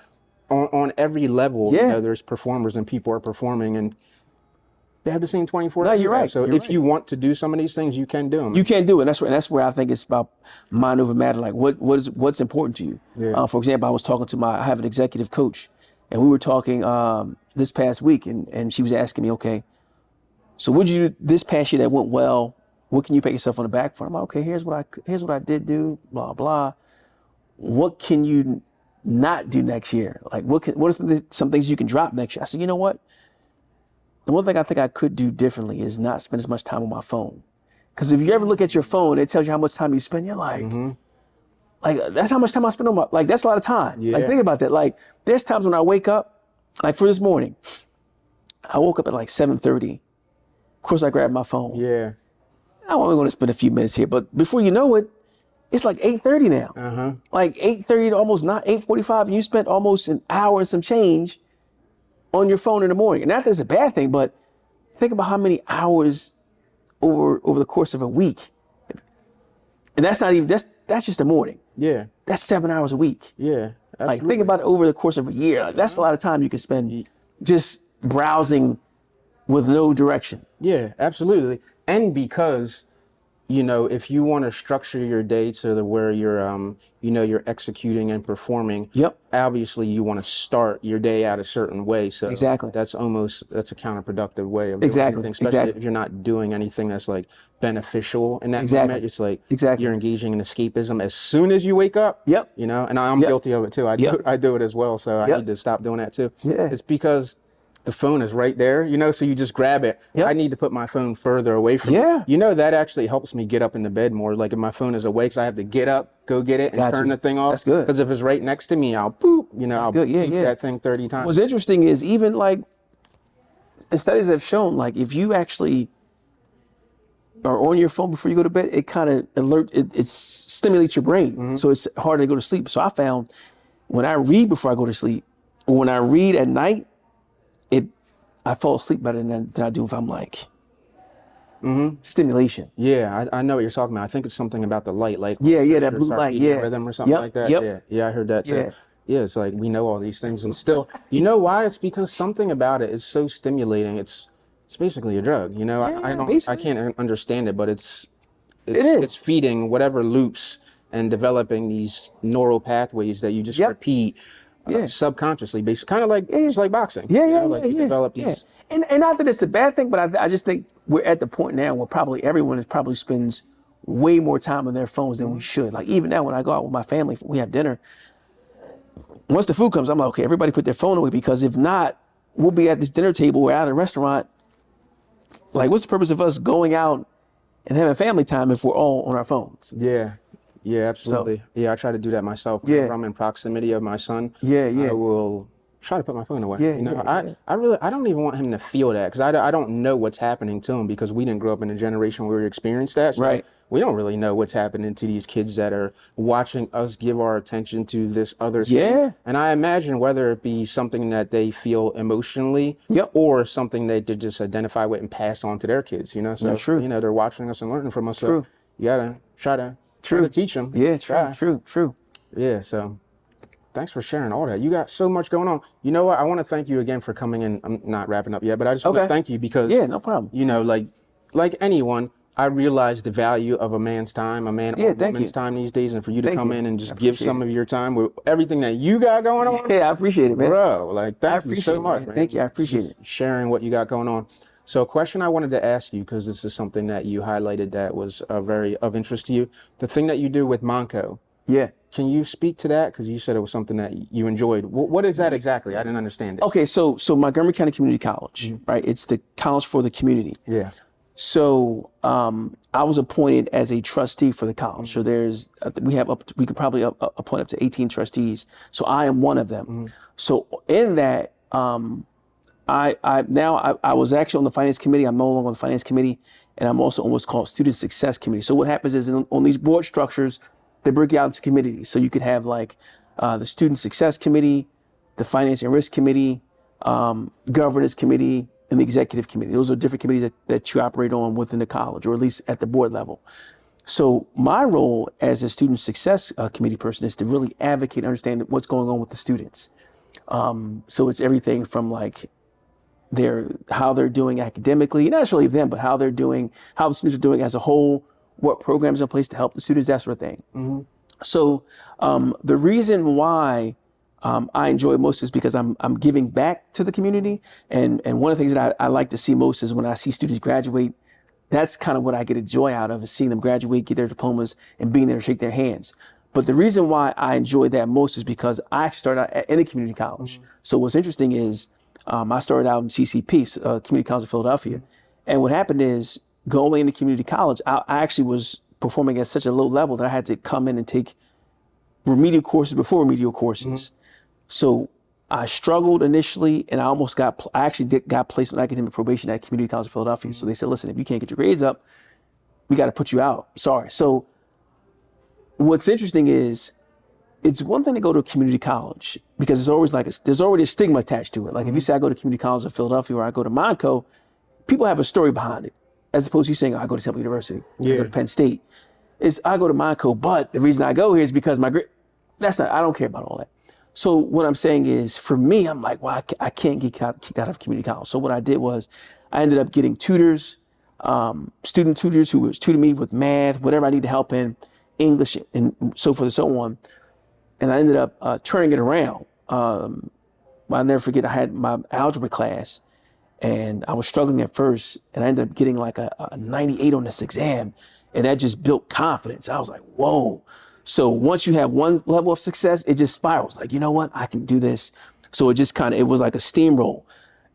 on every level, there's performers and people are performing and they have the same 24 hours. No, you're right. So if you want to do some of these things, you can do them. You can do it. And that's where I think it's about mind over matter. Like what's important to you? Yeah. For example, I was talking I have an executive coach, and we were talking this past week, and she was asking me, okay, so what did you do this past year that went well? What can you pat yourself on the back for? I'm like, okay, here's what I did do, blah blah. What can you not do next year? Like what are some things you can drop next year? I said, you know what? The one thing I think I could do differently is not spend as much time on my phone. Because if you ever look at your phone, it tells you how much time you spend. You're like that's how much time I spend on my, like, that's a lot of time. Yeah. Like, think about that. Like, there's times when I wake up, like for this morning, I woke up at like 7:30. Of course, I grabbed my phone. Yeah. I'm only going to spend a few minutes here, but before you know it, it's like 8:30 now. Like 8:30 to almost not 8:45, and you spent almost an hour and some change on your phone in the morning. And not that it's a bad thing, but think about how many hours over the course of a week. And that's not even, that's just the morning. Yeah. That's 7 hours a week. Yeah. Absolutely. Like, think about it over the course of a year. Like, that's a lot of time you can spend just browsing with no direction. Yeah, absolutely. And because, you know, if you want to structure your day to where you're, you know, you're executing and performing, obviously you want to start your day out a certain way. So Exactly. that's a counterproductive way of doing anything, especially if you're not doing anything that's like beneficial in that moment. It's like you're engaging in escapism as soon as you wake up. You know, and I'm guilty of it too. I do it as well. So I need to stop doing that too. It's because the phone is right there, you know, so you just grab it. I need to put my phone further away from me. You know, that actually helps me get up into bed more. Like if my phone is awake, so I have to get up, go get it, and turn the thing off. That's good. Because if it's right next to me, I'll boop, you know, I'll beep that thing 30 times. What's interesting is even like, studies have shown, like, if you actually are on your phone before you go to bed, it kind of it stimulates your brain. So it's harder to go to sleep. So I found when I read before I go to sleep, or when I read at night, I fall asleep better than I do if I'm like stimulation. Yeah, I know what you're talking about. I think it's something about the light, like that blue light, rhythm or something like that. Yeah, I heard that too. Yeah, it's like we know all these things, and still, you know why? It's because something about it is so stimulating. It's basically a drug. You know, I can't understand it, but it's feeding whatever loops and developing these neural pathways that you just repeat. Subconsciously, basically, kind of like it's like boxing. You develop these. And not that it's a bad thing, but I just think we're at the point now where probably everyone probably spends way more time on their phones than we should. Like, even now when I go out with my family, we have dinner. Once the food comes, I'm like, okay, everybody put their phone away, because if not, we'll be at this dinner table or at a restaurant. Like, what's the purpose of us going out and having family time if we're all on our phones? Yeah, absolutely. So, I try to do that myself. Whenever I'm in proximity of my son, I will try to put my phone away. I don't even want him to feel that, because I don't know what's happening to him, because we didn't grow up in a generation where we experienced that. So we don't really know what's happening to these kids that are watching us give our attention to this other thing. And I imagine whether it be something that they feel emotionally or something they did just identify with and pass on to their kids, you know? So, you know, they're watching us and learning from us. So you gotta try to teach them. True. Yeah, so thanks for sharing all that. You got so much going on. You know what? I want to thank you again for coming in. I'm not wrapping up yet, but I just want to thank you because no problem. You know, like anyone, I realize the value of a man's time, a man or woman's time these days, and for you to come in and just give some of your time with everything that you got going on. I appreciate it, man. Bro, like thank you so much, man. Thank you. I appreciate it. Sharing what you got going on. So a question I wanted to ask you, because this is something that you highlighted that was very of interest to you, the thing that you do with Monco. Can you speak to that? Because you said it was something that you enjoyed. What is that exactly? I didn't understand it. Okay, so Montgomery County Community College, right? It's the college for the community. So I was appointed as a trustee for the college. So we could probably appoint up to 18 trustees. So I am one of them. So in that, I was actually on the finance committee. I'm no longer on the finance committee, and I'm also on what's called student success committee. So what happens is on these board structures, they break out into committees. So you could have like the student success committee, the finance and risk committee, governance committee, and the executive committee. Those are different committees that you operate on within the college, or at least at the board level. So my role as a student success committee person is to really advocate and understand what's going on with the students. So it's everything from like how they're doing academically, not necessarily them, but how the students are doing as a whole, what programs are in place to help the students, that sort of thing. So the reason why I enjoy it most is because I'm giving back to the community. And one of the things that I like to see most is when I see students graduate. That's kind of what I get a joy out of, is seeing them graduate, get their diplomas, and being there to shake their hands. But the reason why I enjoy that most is because I actually started out in a community college. So what's interesting is I started out in CCP, Community College of Philadelphia. And what happened is going into community college, I actually was performing at such a low level that I had to come in and take remedial courses before remedial courses. So I struggled initially, and I actually got placed on academic probation at Community College of Philadelphia. So they said, listen, if you can't get your grades up, we got to put you out. Sorry. So what's interesting is, it's one thing to go to a community college because there's always there's already a stigma attached to it. Like if you say I go to Community College of Philadelphia or I go to Monco, people have a story behind it. As opposed to you saying, I go to Temple University, I go to Penn State. I go to Monco, but the reason I go here is because I don't care about all that. So what I'm saying is, for me, I'm like, well, I can't get kicked out of community college. So what I did was I ended up getting tutors, student tutors who was tutoring me with math, whatever I need to help in, English, and so forth and so on. And I ended up turning it around. I'll never forget, I had my algebra class, and I was struggling at first, and I ended up getting like a 98 on this exam, and that just built confidence. I was like, whoa. So once you have one level of success, it just spirals. Like, you know what? I can do this. So it was like a steamroll.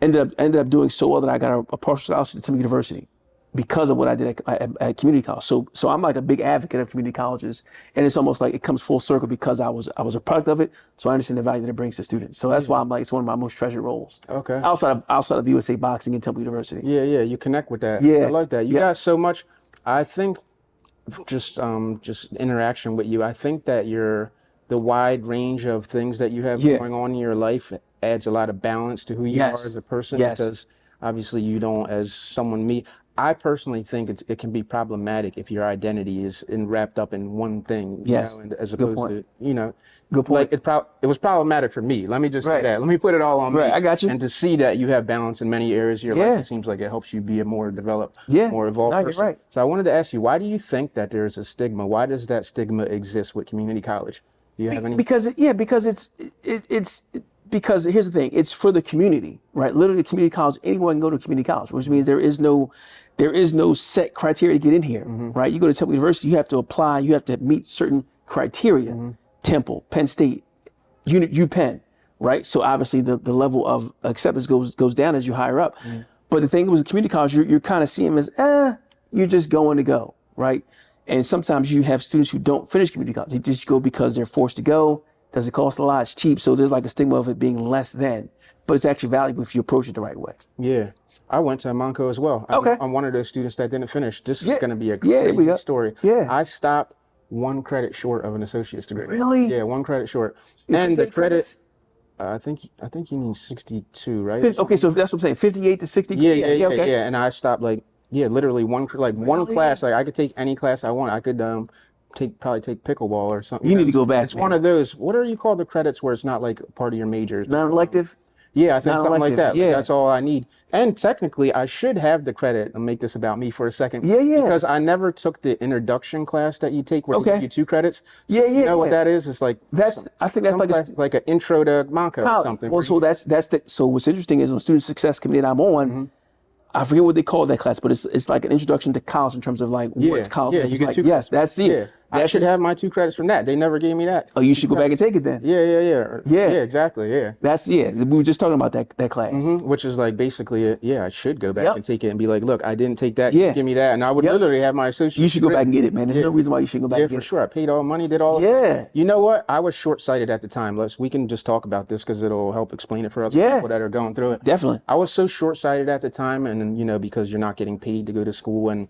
Ended up doing so well that I got a partial scholarship to Temple University because of what I did at community college. So I'm like a big advocate of community colleges, and it's almost like it comes full circle because I was a product of it. So I understand the value that it brings to students. So that's why I'm like, it's one of my most treasured roles. Okay. Outside of USA Boxing and Temple University. Yeah, you connect with that. Yeah. I like that. You got so much. I think just interaction with you, I think that the wide range of things that you have going on in your life adds a lot of balance to who you are as a person. Because obviously you don't, as someone I personally think it can be problematic if your identity is wrapped up in one thing, you know, as opposed to, you know, good point. Like it was problematic for me. Let me just say that. Let me put it all on me. I got you. And to see that you have balance in many areas of your life, it seems like it helps you be a more developed, more evolved person. You're right. So I wanted to ask you, why do you think that there's a stigma? Why does that stigma exist with community college? Do you have any? Because here's the thing, it's for the community, right? Literally, community college, anyone can go to community college, which means there is no set criteria to get in here, right? You go to Temple University, you have to apply, you have to meet certain criteria. Temple, Penn State, UPenn, right? So obviously the level of acceptance goes down as you higher up. But the thing with community college, you're kind of seeing them as, you're just going to go, right? And sometimes you have students who don't finish community college. They just go because they're forced to go. Does it cost a lot? It's cheap. So there's like a stigma of it being less than, but it's actually valuable if you approach it the right way. Yeah. I went to Monco as well. Okay. I'm one of those students that didn't finish. This is going to be a crazy story. Yeah. I stopped 1 credit short of an associate's degree. Really? Yeah, 1 credit short. And the credit, I think you need 62, right? Okay, so that's what I'm saying, 58 to 60. Yeah. And I stopped literally one class. Like I could take any class I want. I could probably take pickleball or something. You need to go back. It's one of those. What are you called the credits where it's not like part of your major? Non-elective. Yeah, I think something like that. Yeah. That's all I need. And technically, I should have the credit. I'll make this about me for a second. Yeah. Because I never took the introduction class that you take where they give you 2 credits. Yeah. You know what that is? It's like I think that's like an intro to Monco or something. Well, so what's interesting is on Student Success Committee that I'm on, I forget what they call that class, but it's like an introduction to college in terms of like what's college. Yeah, you get 2 credits. Yes, that's it. Yeah. I should have my 2 credits from that. They never gave me that. Oh, you should go back and take it then. Yeah, exactly. Yeah. We were just talking about that class. Which is like basically, I should go back and take it and be like, look, I didn't take that. Just give me that. And I would literally have my associate. You should go back and get it, man. There's no reason why you shouldn't go back and get it. Yeah, for sure. I paid all the money, did all of it. You know what? I was short-sighted at the time. We can just talk about this because it'll help explain it for other people that are going through it. Definitely. I was so short-sighted at the time, and because you're not getting paid to go to school, and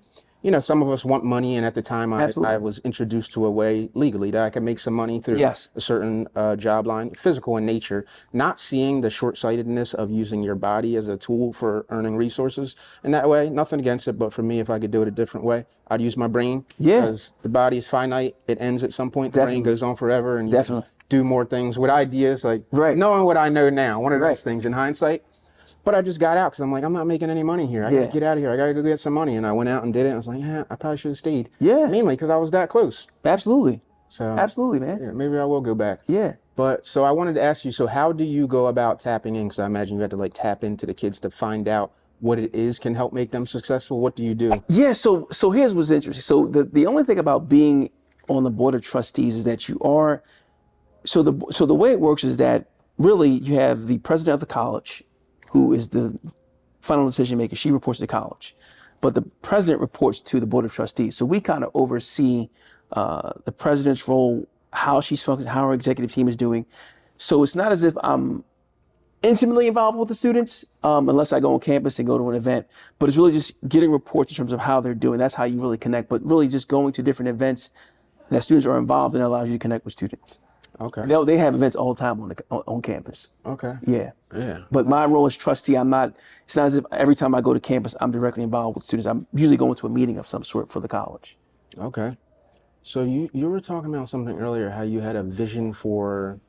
some of us want money, and at the time I was introduced to a way legally that I could make some money through a certain job line, physical in nature, not seeing the short-sightedness of using your body as a tool for earning resources in that way. Nothing against it, but for me, if I could do it a different way, I'd use my brain. Because the body is finite. It ends at some point. The brain goes on forever, and you do more things with ideas, like knowing what I know now, one of those things in hindsight. But I just got out because I'm like, I'm not making any money here. I got to get out of here. I got to go get some money. And I went out and did it. I was like, I probably should have stayed. Yeah. Mainly because I was that close. Absolutely. So absolutely, man. Yeah, maybe I will go back. Yeah. But so I wanted to ask you, so how do you go about tapping in? Because I imagine you had to tap into the kids to find out what it is can help make them successful. What do you do? Yeah. So here's what's interesting. So the only thing about being on the board of trustees is that you are, so the way it works is that really you have the president of the college, who is the final decision maker. She reports to college. but the president reports to the board of trustees. So we kind of oversee the president's role, how she's functioning, how her executive team is doing. So it's not as if I'm intimately involved with the students, unless I go on campus and go to an event, but it's really just getting reports in terms of how they're doing. That's how you really connect, but really just going to different events that students are involved in allows you to connect with students. Okay. They have events all the time on campus. Okay. Yeah. Yeah. But my role as trustee, it's not as if every time I go to campus, I'm directly involved with students. I'm usually going to a meeting of some sort for the college. Okay. So you were talking about something earlier, how you had a vision for,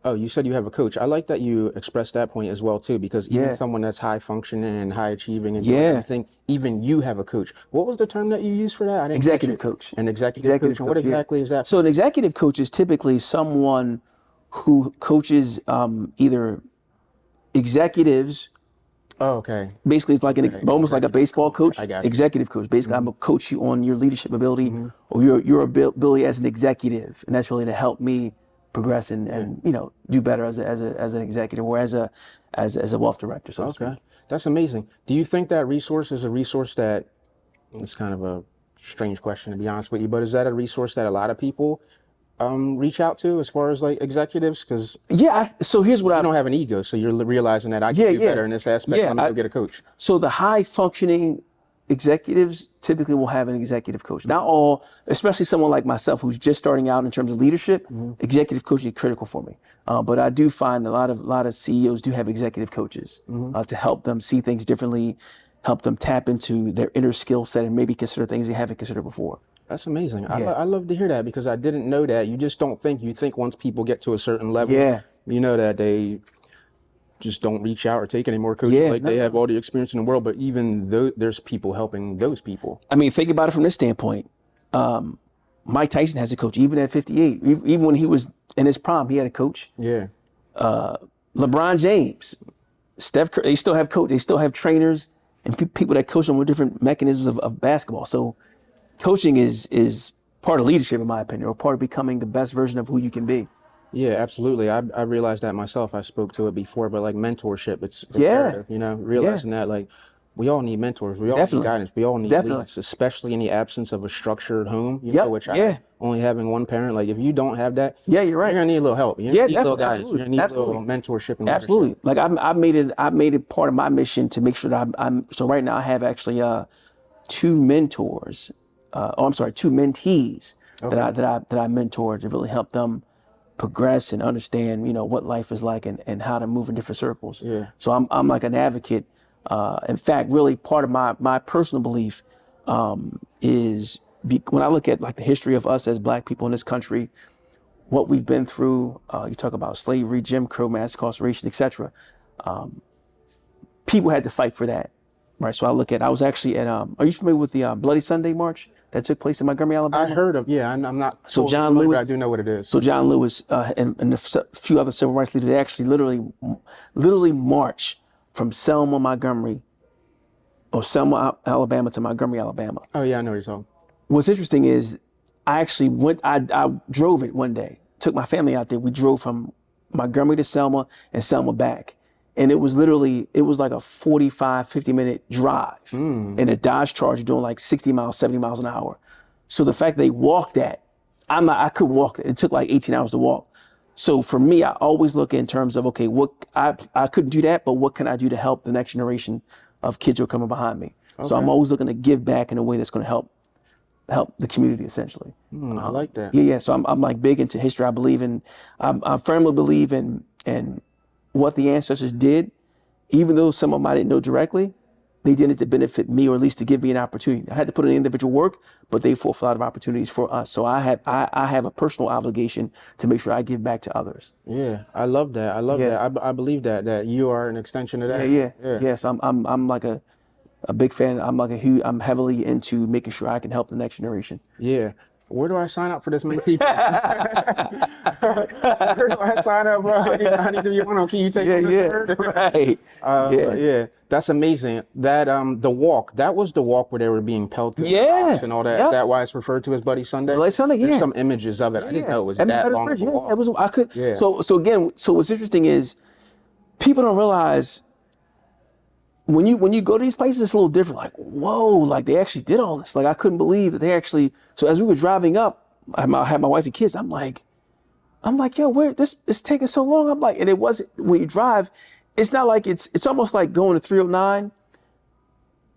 oh, you said you have a coach. I like that you expressed that point as well too, because even someone that's high functioning and high achieving and doing everything, even you have a coach. What was the term that you used for that? I didn't Executive coach. An executive coach. And what exactly is that? So an executive coach is typically someone who coaches either executives. Oh, okay. Basically, it's like almost like a baseball coach. I got you. Executive coach. Basically, I'm gonna coach you on your leadership ability or your ability as an executive, and that's really to help me progress and do better as an executive or as a wealth director. So to speak. That's amazing. Do you think that resource is a resource that, it's kind of a strange question to be honest with you, but is that a resource that a lot of people reach out to as far as like executives? Because so here's what I don't have an ego, so you're realizing that I can do better in this aspect. Let me go get a coach. So the high functioning executives typically will have an executive coach. Not all, especially someone like myself who's just starting out in terms of leadership. Executive coaching is critical for me. But I do find a lot of CEOs do have executive coaches to help them see things differently, help them tap into their inner skill set and maybe consider things they haven't considered before. That's amazing. I love to hear that because I didn't know that. You just don't think. You think once people get to a certain level, you know that they just don't reach out or take any more coaching. They have all the experience in the world, but even though there's people helping those people. I mean, think about it from this standpoint. Mike Tyson has a coach, even at 58. Even when he was in his prime, he had a coach. Yeah. LeBron James, Steph Curry, they still have they still have trainers and people that coach them with different mechanisms of basketball. So coaching is part of leadership, in my opinion, or part of becoming the best version of who you can be. Yeah, absolutely. I realized that myself. I spoke to it before, but like mentorship, it's imperative, realizing that like we all need mentors. We all need guidance. We all need leads, especially in the absence of a structured home, which only having one parent, like if you don't have that, you're right. You're gonna need a little help. You need a little guidance. You're gonna need a little mentorship and leadership. Like I've made it part of my mission to make sure that I'm so right now I have actually two mentors. Two mentees that I mentor to really help them progress and understand, what life is like and how to move in different circles. Yeah. So I'm like an advocate. In fact, really part of my personal belief is when I look at like the history of us as Black people in this country, what we've been through. You talk about slavery, Jim Crow, mass incarceration, etc. People had to fight for that, right? So I was actually at. Are you familiar with the Bloody Sunday March that took place in Montgomery, Alabama? I heard of, I'm not. So John Lewis, I do know what it is. So John Lewis and a few other civil rights leaders, they actually literally march from Selma, Alabama to Montgomery, Alabama. Oh yeah, I know what you're talking. What's interesting is I actually I drove it one day, took my family out there. We drove from Montgomery to Selma and Selma back. And it was like a 45, 50-minute drive in a Dodge Charger doing like 60 miles, 70 miles an hour. So the fact they walked that, I couldn't walk it. It took like 18 hours to walk. So for me, I always look in terms of, okay, what I couldn't do that, but what can I do to help the next generation of kids who are coming behind me? Okay. So I'm always looking to give back in a way that's going to help the community essentially. I like that. Yeah. So I'm like big into history. I firmly believe in what the ancestors did, even though some of them I didn't know directly, they did it to benefit me or at least to give me an opportunity. I had to put in individual work, but they fulfilled a lot of opportunities for us. So I have a personal obligation to make sure I give back to others. Yeah, I love that. I believe that you are an extension of that. Yeah. So I'm like a big fan. I'm heavily into making sure I can help the next generation. Yeah. Where do I sign up for this mentee? Where do I sign up, bro? I need to be one. Can you take right. Yeah, that's amazing. That that was the walk where they were being pelted and all that. Is that why it's referred to as Bloody Sunday? Bloody Sunday, There's some images of it. I didn't know it was that long of a walk. It was. I could. So again, what's interesting is people don't realize when you go to these places, it's a little different. Like, whoa, like they actually did all this. Like I couldn't believe that they actually. So as we were driving up, I had my wife and kids. I'm like, yo, where this is taking so long? I'm like, and it wasn't when you drive. It's not like it's almost like going to 309,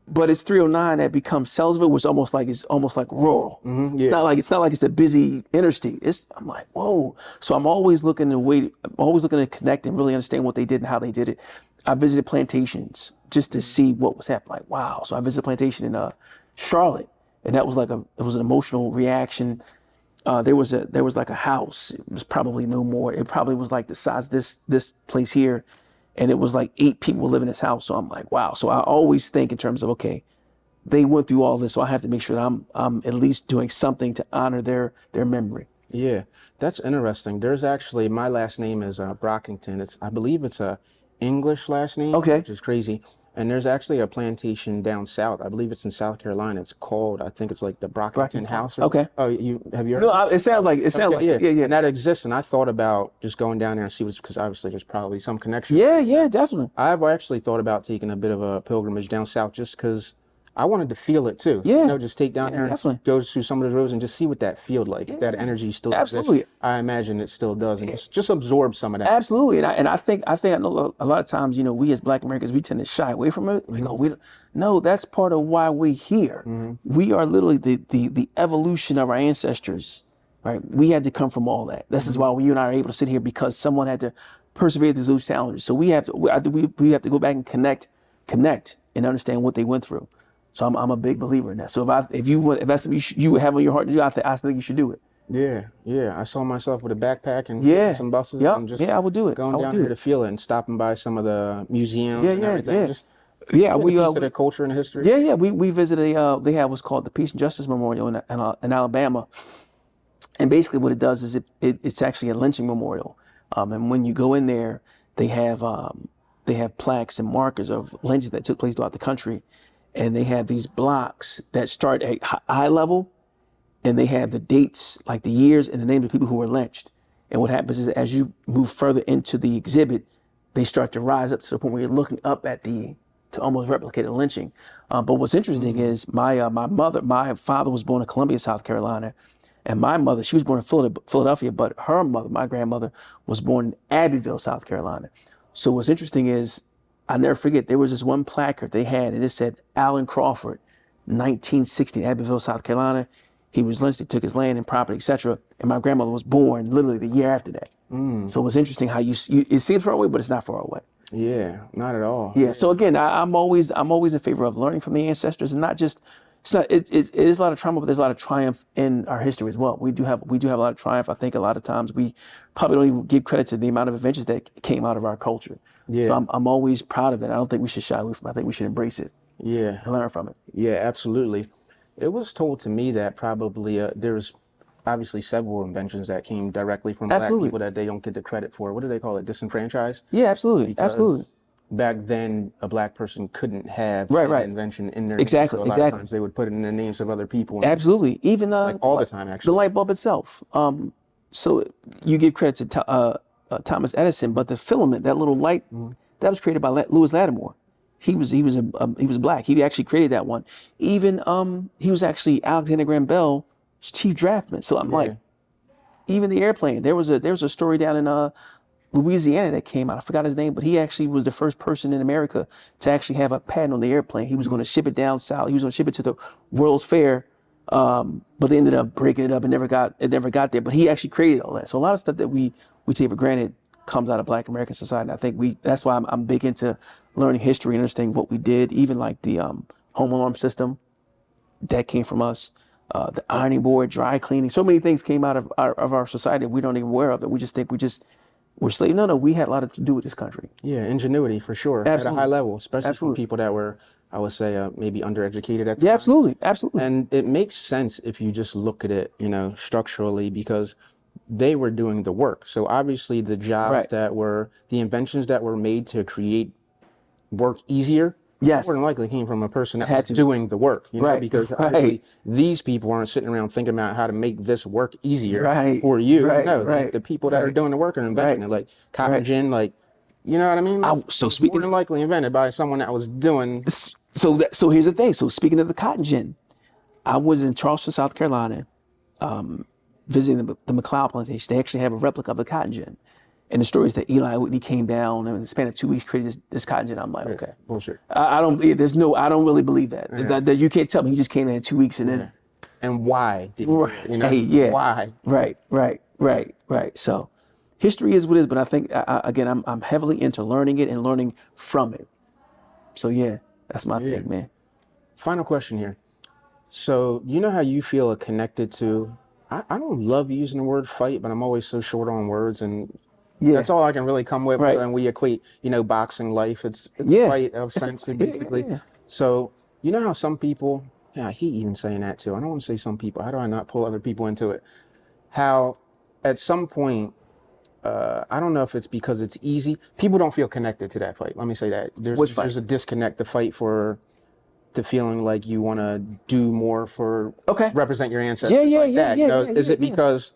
but it's 309 that becomes Sellersville, which it's almost like rural. Yeah. It's not like it's a busy interstate. I'm like, whoa. So I'm always looking to connect and really understand what they did and how they did it. I visited plantations just to see what was happening. Like, wow. So I visited a plantation in Charlotte, and that was it was an emotional reaction. There was like a house. It was probably no more. It probably was like the size of this place here. And it was like 8 people live in this house. So I'm like, wow. So I always think in terms of, okay, they went through all this. So I have to make sure that I'm at least doing something to honor their memory. Yeah, that's interesting. There's actually, my last name is Brockington. I believe it's a English last name, Okay. which is crazy. And there's actually a plantation down south. I believe it's in South Carolina. It's called, I think it's like the Brockington House. Okay. Oh, have you heard? No, it sounds like yeah. And that exists. And I thought about just going down there and see what's, because obviously there's probably some connection. Yeah, definitely. I've actually thought about taking a bit of a pilgrimage down south just because I wanted to feel it too. Yeah. Just take down there definitely. and go through some of those roads and just see what that felt like. If that energy still Absolutely. exists. I imagine it still does. And just absorb some of that. Absolutely. And I think I know a lot of times, we as Black Americans, we tend to shy away from it. We go, no, that's part of why we're here. We are literally the evolution of our ancestors, right? We had to come from all that. This is why you and I are able to sit here, because someone had to persevere through those challenges. So we have to go back and connect and understand what they went through. So I'm a big believer in that. So if that's something you have on your heart to do, I think you should do it. Yeah. I saw myself with a backpack and some buses and just I would do it. Going down here to feel it and stopping by some of the museums and everything. Just we the culture and the history. We visited they have what's called the Peace and Justice Memorial in Alabama, and basically what it does is it's actually a lynching memorial, and when you go in there, they have plaques and markers of lynchings that took place throughout the country. And they have these blocks that start at eye level, and they have the dates, like the years and the names of people who were lynched. And what happens is, as you move further into the exhibit, they start to rise up to the point where you're looking up at to almost replicate a lynching. But what's interesting is my father was born in Columbia, South Carolina, and my mother, she was born in Philadelphia, but her mother, my grandmother, was born in Abbeville, South Carolina. So what's interesting is, I'll never forget, there was this one placard they had, and it said Allen Crawford, 1960, Abbeville, South Carolina. He was lynched, they took his land and property, etc. And my grandmother was born literally the year after that. So it was interesting how it seems far away, but it's not far away. Yeah, not at all. Yeah. So again, I'm always in favor of learning from the ancestors, and not just. It is a lot of trauma, but there's a lot of triumph in our history as well. We do have a lot of triumph. I think a lot of times we probably don't even give credit to the amount of adventures that came out of our culture. Yeah. So I'm always proud of it. I don't think we should shy away from it. I think we should embrace it. Yeah. And learn from it. Yeah, absolutely. It was told to me that probably there's obviously several inventions that came directly from Black people that they don't get the credit for. What do they call it? Disenfranchised? Yeah, absolutely. Because absolutely. Back then, a Black person couldn't have an invention in their name. So a lot of times they would put it in the names of other people. Absolutely. Even like all the time, actually. The light bulb itself. So you give credit to Thomas Edison, but the filament, that little light, that was created by Lewis Lattimore. He was Black. He actually created that one. Even he was actually Alexander Graham Bell's chief draftsman. So I'm like, even the airplane. There was a story down in Louisiana that came out. I forgot his name, but he actually was the first person in America to actually have a patent on the airplane. He was going to ship it down south. He was going to ship it to the World's Fair, but they ended up breaking it up and never got there. But he actually created all that. So a lot of stuff that we take for granted comes out of Black American society. And I think that's why I'm big into learning history and understanding what we did. Even like the home alarm system that came from us. The ironing board, dry cleaning. So many things came out of our society that we don't even aware of, that we just think we're slaves. No, we had a lot to do with this country. Yeah, ingenuity for sure. Absolutely. At a high level, especially from people that were, I would say, maybe undereducated at the time. Absolutely. And it makes sense if you just look at it, structurally, because they were doing the work. So obviously the jobs the inventions that were made to create work easier, more than likely came from a person that was doing the work, because obviously these people aren't sitting around thinking about how to make this work easier for you. The people that are doing the work are inventing it, like cotton gin, like You know what I mean? Like, So more speaking, than likely invented by someone that was doing. so here's the thing. So speaking of the cotton gin, I was in Charleston, South Carolina, visiting the McLeod plantation. They actually have a replica of the cotton gin. And the story is that Eli Whitney came down and in the span of 2 weeks created this cotton gin. I'm like, okay. Bullshit. I don't, I don't really believe that. That you can't tell me he just came in 2 weeks and then. And why did you do it? You know? Hey, yeah. Why? Right. So history is what it is, but I think, again, I'm heavily into learning it and learning from it. So yeah, that's my thing, man. Final question here. So you know how you feel connected to, I don't love using the word fight, but I'm always so short on words, and that's all I can really come with. Right. And we equate, boxing life. It's a fight of sense, basically. So you know how some people, I hate even saying that too. I don't want to say some people. How do I not pull other people into it? How at some point, I don't know if it's because it's easy. People don't feel connected to that fight. Let me say that. There's a disconnect. The fight for the feeling like you want to do more for represent your ancestors. Is it because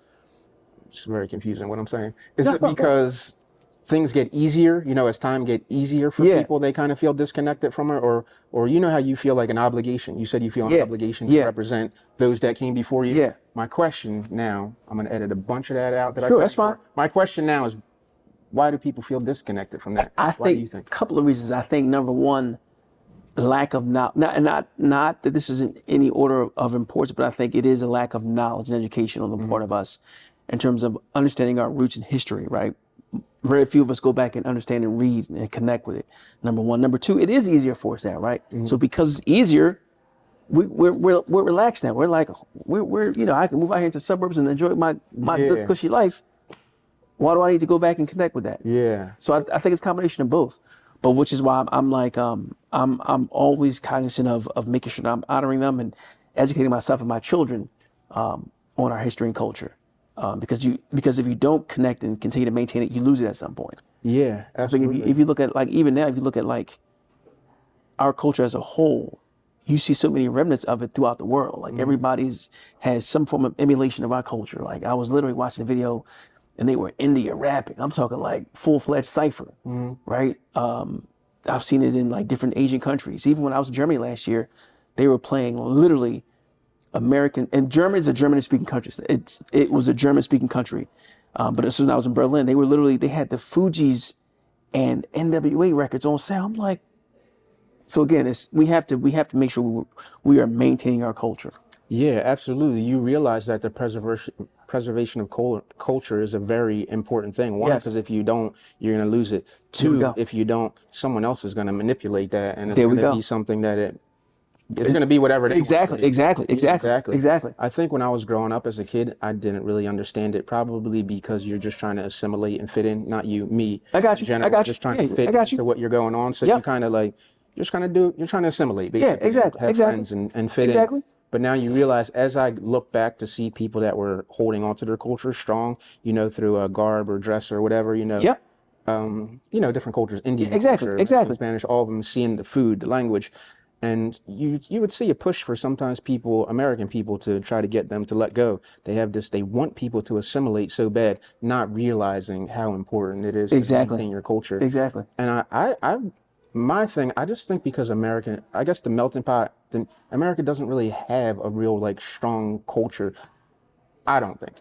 it's very confusing what I'm saying? Is it because things get easier, as time get easier for people, they kind of feel disconnected from it, or how you feel like an obligation. You said you feel an obligation to represent those that came before you. Yeah. My question now, I'm going to edit a bunch of that out. Sure, that's fine. My question now is, why do people feel disconnected from that? Why do you think? A couple of reasons. I think number one, lack of knowledge. Not that this is in any order of importance, but I think it is a lack of knowledge and education on the part of us in terms of understanding our roots and history, right? Very few of us go back and understand and read and connect with it. Number one. Number two, it is easier for us now, right? So because it's easier, we're relaxed now. We're like, I can move out here into the suburbs and enjoy my good cushy life. Why do I need to go back and connect with that? Yeah. So I think it's a combination of both. But which is why I'm like, I'm always cognizant of making sure that I'm honoring them and educating myself and my children on our history and culture. Because if you don't connect and continue to maintain it, you lose it at some point. Yeah, absolutely. I think if you look at even now, if you look at our culture as a whole, you see so many remnants of it throughout the world. Like everybody's has some form of emulation of our culture. Like I was literally watching a video and they were in India rapping. I'm talking like full-fledged cipher, right? I've seen it in like different Asian countries. Even when I was in Germany last year, they were playing literally American, and Germany is a German-speaking country. It was a German-speaking country. But as soon as I was in Berlin, they had the Fugees and NWA records on sale. I'm like, so again, we have to make sure we are maintaining our culture. Yeah, absolutely. You realize that the preservation of culture is a very important thing. One, because if you don't, you're going to lose it. Two, if you don't, someone else is going to manipulate that, and it's going to be something that it's going to be whatever they want. Exactly. I think when I was growing up as a kid, I didn't really understand it, probably because you're just trying to assimilate and fit in. Not you, me. I got you. Just trying to fit into what you're going on. So you kind of like, you're trying to assimilate, basically. Have friends and fit in. But now you realize, as I look back to see people that were holding on to their culture strong, through a garb or dress or whatever, different cultures, Indian culture, Spanish, all of them, seeing the food, the language. And you would see a push for sometimes American people, to try to get them to let go. They want people to assimilate so bad, not realizing how important it is to maintain your culture. Exactly. And my thing, I just think because I guess the melting pot, America doesn't really have a real strong culture. I don't think,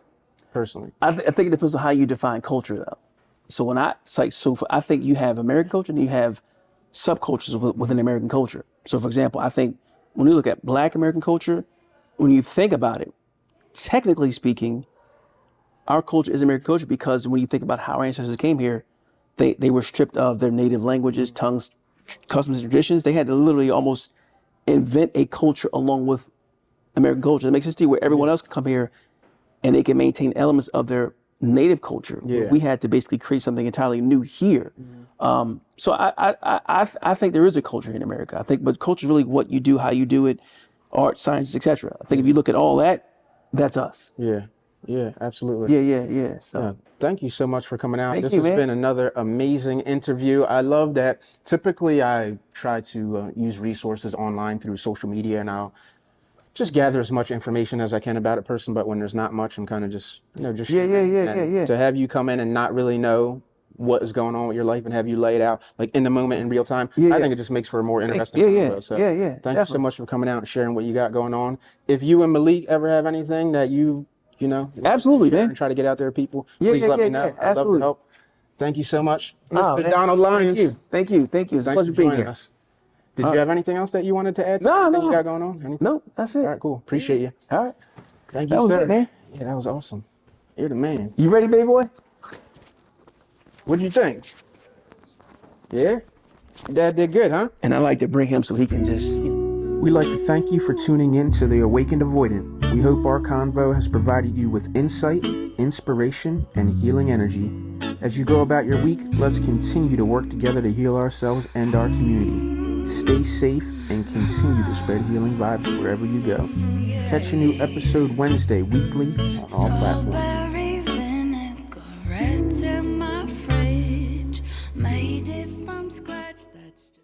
personally. I think it depends on how you define culture, though. So when I think you have American culture and you have subcultures within American culture. So for example, I think when you look at Black American culture, when you think about it, technically speaking, our culture is American culture because when you think about how our ancestors came here, they were stripped of their native languages, tongues, customs, and traditions. They had to literally almost invent a culture along with American culture. It makes sense to you, where everyone else can come here and they can maintain elements of their native culture. We had to basically create something entirely new here. So I think there is a culture in America. But culture is really what you do, how you do it, art, sciences, etc. I think if you look at all that, that's us. Yeah, absolutely. Yeah. So thank you so much for coming out. This has been another amazing interview. I love that. Typically, I try to use resources online through social media, and I'll just gather as much information as I can about a person. But when there's not much, I'm kind of just yeah. To have you come in and not really know what is going on with your life and have you lay it out like in the moment in real time. I think it just makes for a more interesting convo. So thank you so much for coming out and sharing what you got going on. If you and Malik ever have anything that you know, absolutely, man, and try to get out there to people, please let me know. I'd love to help. Thank you so much, Mr. Donald Lyons. Thank you. It's a pleasure being here. Did you have anything else that you wanted to add to anything you got going on? Anything? No, that's it. All right, cool. Appreciate you. All right. Thank you, sir. Man. Yeah, that was awesome. You're the man. You ready, baby boy? What'd you think? Yeah? Dad did good, huh? And I like to bring him so he can just... We'd like to thank you for tuning in to The Awakened Avoidant. We hope our convo has provided you with insight, inspiration, and healing energy. As you go about your week, let's continue to work together to heal ourselves and our community. Stay safe and continue to spread healing vibes wherever you go. Catch a new episode Wednesday weekly on all platforms.